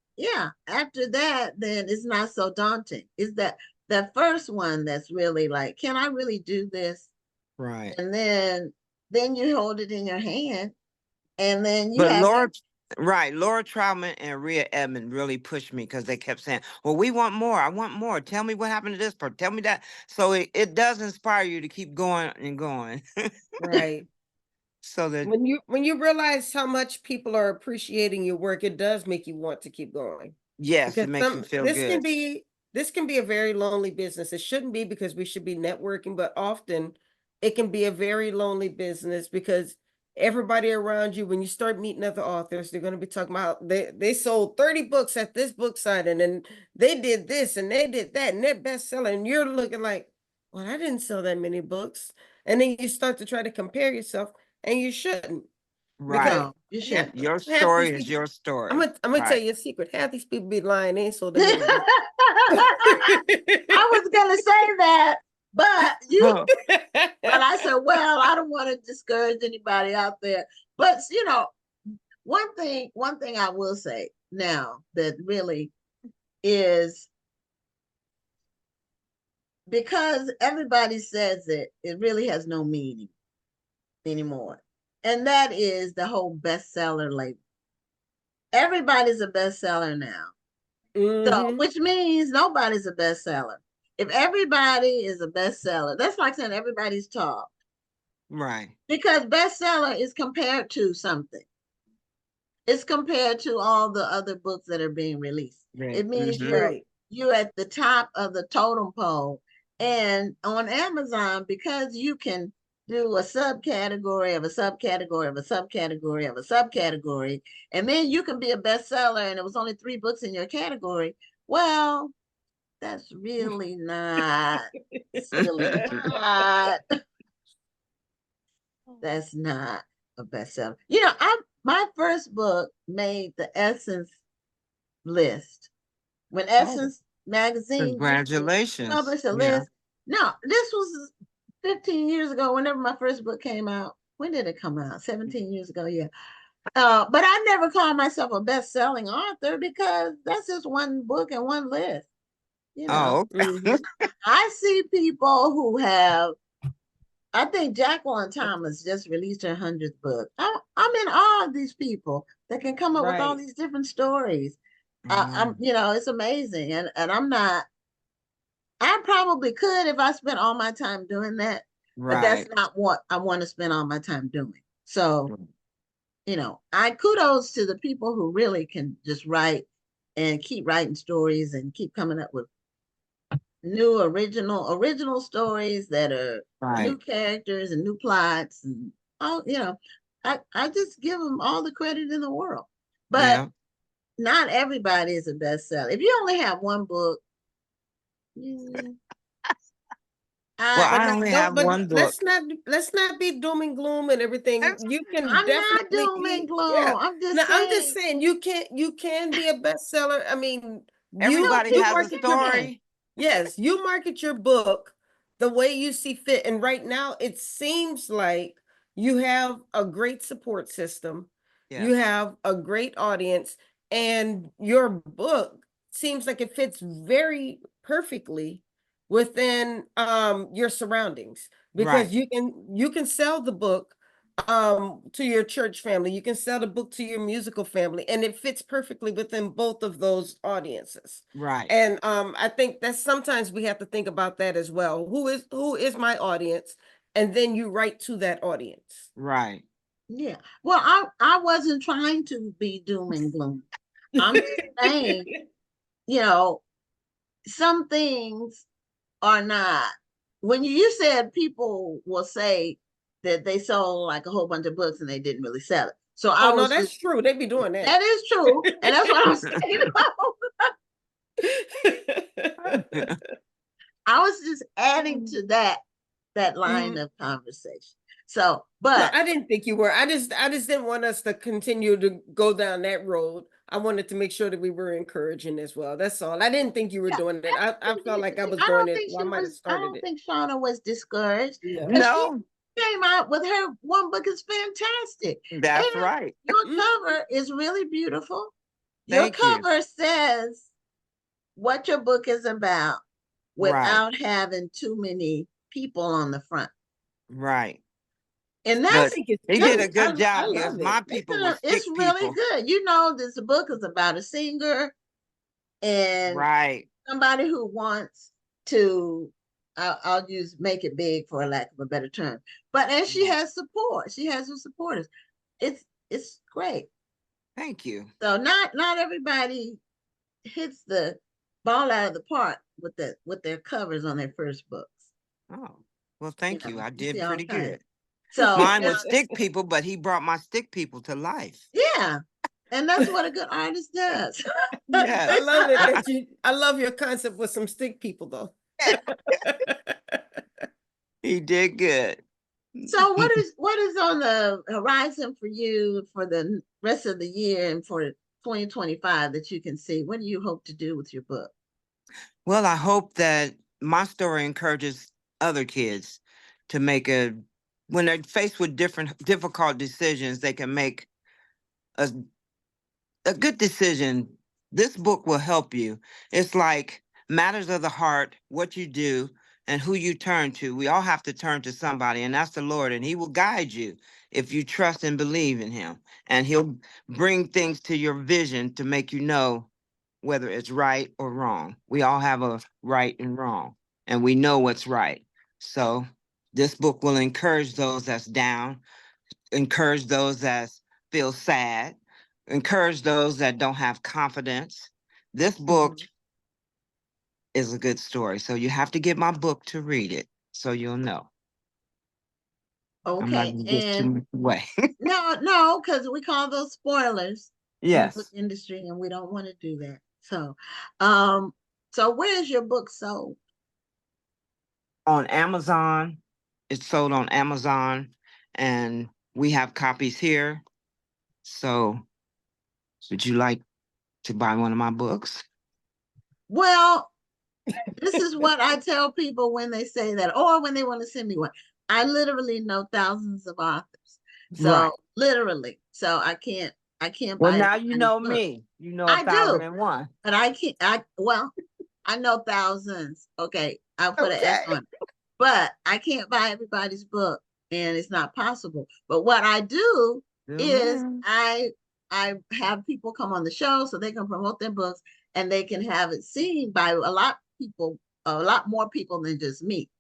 after that, then it's not so daunting. Is that the first one that's really like, can I really do this? Right. And then you hold it in your hand, and then you But have Laura, right, Laura Troutman and Rhea Edmond really pushed me because they kept saying, well, we want more. I want more. Tell me what happened to this part. Tell me that. So it does inspire you to keep going and going. Right. So that, When you realize how much people are appreciating your work, it does make you want to keep going. yes, Because it makes you feel good. this can be a very lonely business. It shouldn't be, because we should be networking, but often it can be a very lonely business because everybody around you, when you start meeting other authors, they're going to be talking about they sold 30 books at this book signing, and they did this and they did that and they're bestseller, and you're looking like, well, I didn't sell that many books. And then you start to try to compare yourself, and you shouldn't. Because no, you half, should. Your half these story is people, your I'm story. gonna tell Right. you a secret. Half these people be lying. They ain't sold that many books. I was gonna say that, but Oh, I said, well, I don't want to discourage anybody out there. But one thing I will say now that really is, because everybody says it, it really has no meaning anymore. And that is the whole bestseller label. Everybody's a bestseller now. So, which means nobody's a bestseller. If everybody is a bestseller, that's like saying everybody's top. right. Because bestseller is compared to something. It's compared to all the other books that are being released. Right. It means Right. you're at the top of the totem pole. And on Amazon, because you can do a subcategory of a subcategory of a subcategory of a subcategory, and then you can be a bestseller and it was only 3 books in your category. Well, that's really not not. That's not a bestseller. My first book made the Essence list. When Essence magazine used to Congratulations. publish a Yeah. list. No, this was 15 years ago, whenever my first book came out. When did it come out? 17 years ago, yeah. But I never called myself a best-selling author because that's just one book and one list. Oh, okay. I see people who have, I think Jacqueline Thomas just released her 100th book. I'm in awe of these people that can come up with all Right. these different stories. Mm, It's amazing. And I'm not, I probably could if I spent all my time doing that, but that's right. not what I want to spend all my time doing. So, I kudos to the people who really can just write and keep writing stories and keep coming up with new original stories that are new Right. characters and new plots, and I just give them all the credit in the world. But Yeah. not everybody is a bestseller. If you only have one book, Well, But I only have one book. let's not be doom and gloom and everything. You can I'm not definitely doom and be, gloom. yeah. I'm Now just I'm just saying. saying you can be a bestseller. I mean, No, Everybody you has a people market your can. story. yes, you market your book the way you see fit. And right now it seems like you have a great support system. You Yes. have a great audience, and your book seems like it fits very perfectly within your surroundings, because Right. you can sell the book to your church family, you can sell the book to your musical family, and it fits perfectly within both of those audiences. Right. And I think that sometimes we have to think about that as well. Who is my audience? And then you write to that audience. Right. Yeah. Well, I wasn't trying to be doom and gloom. I'm just saying, some things are not. When you said people will say that they sold like a whole bunch of books and they didn't really sell it. So Oh I no, was that's just, true. They be doing that. that is true. And that's what I'm saying about. I was just adding to that line of conversation. So, No, but I didn't think you were. I just didn't want us to continue to go down that road. I wanted to make sure that we were encouraging as well. That's all. I didn't think you were yeah, doing it. I felt like I was I doing don't it. think Well, I she might have was. I started don't it. think Shauna was discouraged Yeah. because she No, came out with her one book is fantastic, that's and right. your cover is really beautiful. Your Thank you. cover says what your book is about, without having too many people on the front. Right. And But that's think it's he did good. a good I job love because it. my people were stick it's really people. good. You know, this book is about a singer and Right. somebody who wants to, I'll use make it big for lack of a better term. But and she has support. She has her supporters. It's great. Thank you. So not everybody hits the ball out of the park with their covers on their first books. Oh, well, thank you. I You see did all pretty kinds. good. So Mine now, was stick people, but he brought my stick people to life. yeah, and that's what a good artist does. Yes. I love it that I love your concept with some stick people though. He did good. So what is on the horizon for you for the rest of the year and for 2025 that you can see? What do you hope to do with your book? Well, I hope that my story encourages other kids to make when they're faced with different difficult decisions, they can make a good decision. This book will help you. It's like matters of the heart, what you do, and who you turn to. We all have to turn to somebody, and that's the Lord, and He will guide you if you trust and believe in Him. And He'll bring things to your vision to make you know whether it's right or wrong. We all have a right and wrong, and we know what's right. So this book will encourage those that's down, encourage those that feel sad, encourage those that don't have confidence. This book is a good story. So you have to get my book to read it so you'll know. I'm not Okay, going to give too and much away. no, because we call those spoilers in the book Yes. industry, and we don't want to do that. So where's your book sold? On Amazon. It's sold on Amazon, and we have copies here. So would you like to buy one of my books? Well, this is what I tell people when they say that, or when they want to send me one. I literally know thousands of authors. So Right. literally. So I can't Well, buy now you everybody's know book. me. You know I do, 1,001. but I know thousands. Okay, I'll put an S Okay. on it. But I can't buy everybody's book, and it's not possible. But what I do is Amen. I have people come on the show so they can promote their books and they can have it seen by a lot more people than just me.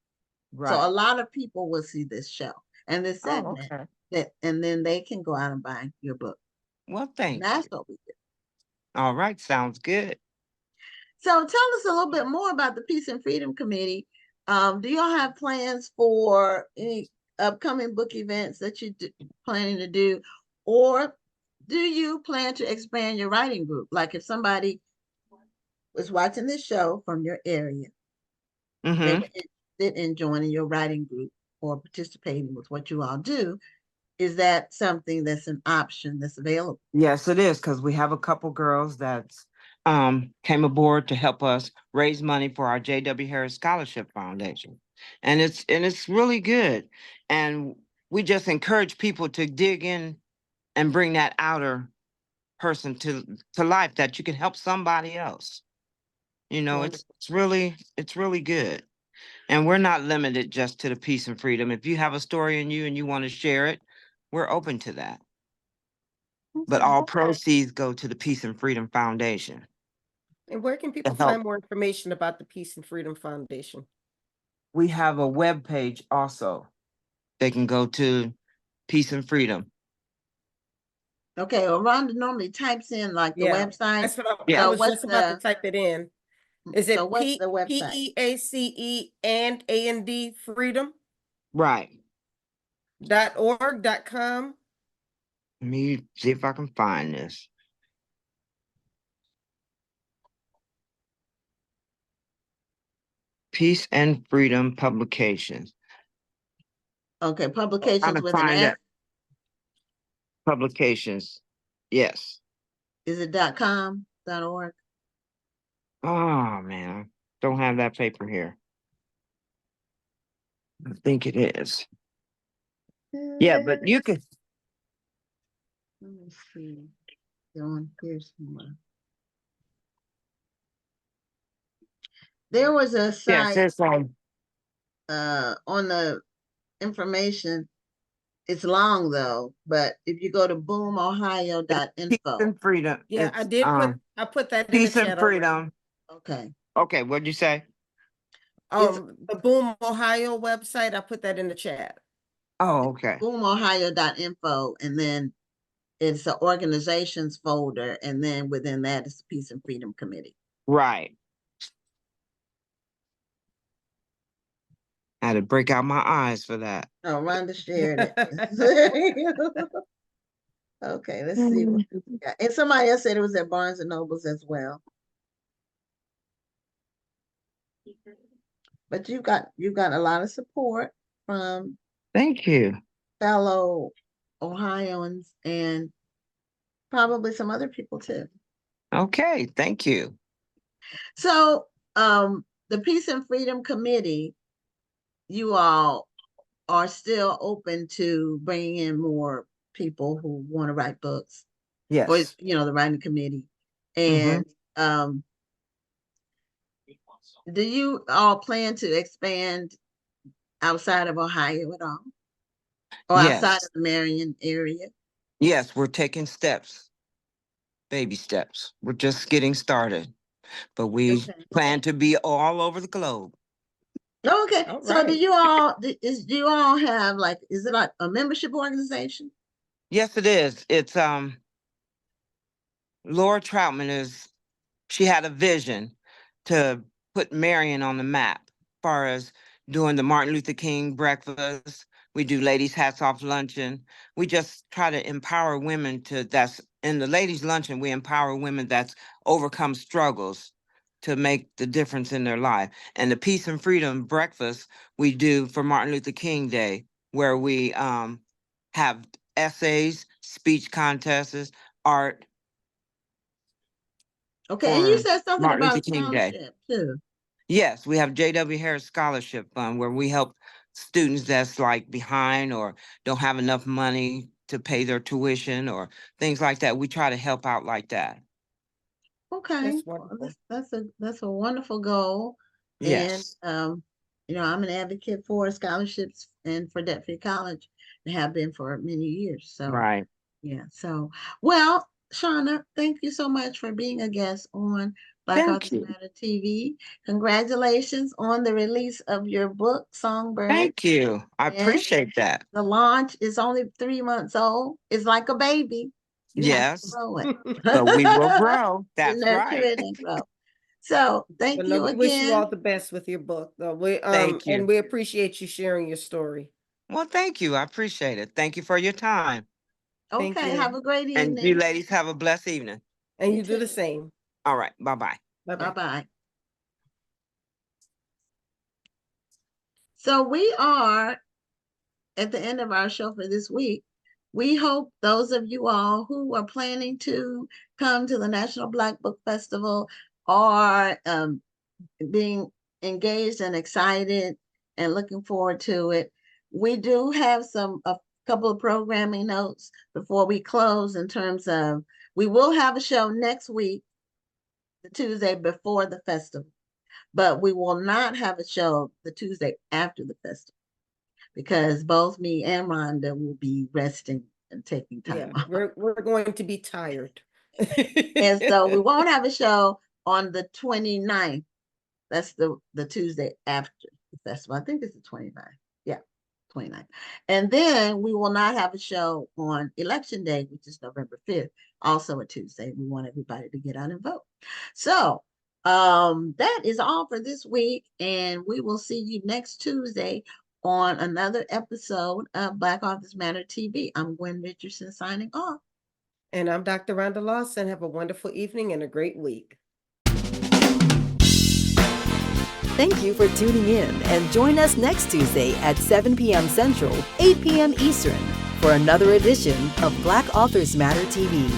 So a Right. lot of people will see this show and this Oh, segment okay. and then they can go out and buy your book. Well, And thank that's you. what we do. All right. Sounds good. So tell us a little bit more about the Peace and Freedom Committee. Do y'all have plans for any upcoming book events that you planning to do, or do you plan to expand your writing group? Like if somebody was watching this show from your area, they Mm-hmm. were interested in joining your writing group or participating with what you all do, is that something that's an option that's available? Yes, it is, because we have a couple girls that came aboard to help us raise money for our J.W. Harris Scholarship Foundation. And it's really good. And we just encourage people to dig in and bring that outer person to life, that you can help somebody else. You know, Wonderful. it's really good. And we're not limited just to the peace and freedom. If you have a story in you and you want to share it, we're open to that. But Okay. all proceeds go to the Peace and Freedom Foundation And where can to people help. find more information about the Peace and Freedom Foundation? We have a web page also. They can go to Peace and Freedom. Okay, well, Rhonda normally types in like the Yeah, website. that's what I Yeah. was what's just about to the type it in. Is so it what's the website? PEACE and AND freedom.org.com? Right. Let me see if I can find this. Peace and Freedom Publications. Okay, Trying publications to with an find S. that. Publications. Yes. Is it .com.org? Oh man, don't have that paper here. I think it is. Yeah, but you could. Let me see. They're on here somewhere. There was a Yes, site it's on the information. It's long though, but if you go to Peace boomohio.info. and freedom. Yeah, It's I put that in the peace and chat already. freedom. Okay. Okay, what'd you say? The Boom Ohio website, I put that in the chat. Oh, okay. Boomohio.info, and then it's the organizations folder, and then within that is the Peace and Freedom Committee. Right. I had to break out my eyes for that. Oh, Rhonda shared it. Okay, let's see what we got. And somebody else said it was at Barnes and Nobles as well. But you've got a lot of support from Thank you. fellow Ohioans and probably some other people too. Okay, thank you. So the Peace and Freedom Committee, you all are still open to bringing in more people who want to write books. Yes. Or, the writing committee. And do you all plan to expand outside of Ohio at all? Or outside of the Marion area? Yes, we're taking steps, baby steps. We're just getting started, but we plan to be all over the globe. Okay, All so right. do you all have is it like a membership organization? Yes, it is. It's Laura Troutman she had a vision to put Marion on the map as far as doing the Martin Luther King breakfast. We do ladies hats off luncheon. We just try to empower women that's in the ladies luncheon. We empower women that's overcome struggles to make the difference in their life. And the Peace and Freedom breakfast we do for Martin Luther King Day, where we have essays, speech contests, art. Okay, and you said something Martin about Luther King Day. scholarship too. Yes, we have J.W. Harris Scholarship Fund where we help students that's like behind or don't have enough money to pay their tuition or things like that. We try to help out like that. Okay, That's well, wonderful. that's a wonderful goal. Yes. And I'm an advocate for scholarships and for debt-free college and have been for many years. So Right. yeah. So well, Shauna, thank you so much for being a guest on Black Thank Authors you. Matter TV. Congratulations on the release of your book, Songbird. Thank you. I And appreciate that. the launch is only 3 months old. It's like a baby. You have to Yes. grow it. But we will grow. That's Nurture right. it and grow. So thank But you no, we again. wish you all the best with your book, though. Thank you. And we appreciate you sharing your story. Well, thank you. I appreciate it. Thank you for your time. Thank Okay, you. have a great And evening. you ladies have a blessed evening. And You you do the too. same. All right. Bye-bye. Bye-bye. Bye-bye. So we are at the end of our show for this week. We hope those of you all who are planning to come to the National Black Book Festival are being engaged and excited and looking forward to it. We do have a couple of programming notes before we close in terms of, we will have a show next week, the Tuesday before the festival, but we will not have a show the Tuesday after the festival because both me and Rhonda will be resting and taking time off. We're going to be tired. And so we won't have a show on the 29th. That's the Tuesday after the festival. I think it's the 29th. Yeah, 29th. And then we will not have a show on Election Day, which is November 5th, also a Tuesday. We want everybody to get out and vote. So that is all for this week. And we will see you next Tuesday on another episode of Black Authors Matter TV. I'm Gwen Richardson signing off. And I'm Dr. Rhonda Lawson. Have a wonderful evening and a great week. Thank you for tuning in and join us next Tuesday at 7 p.m. Central, 8 p.m. Eastern for another edition of Black Authors Matter TV.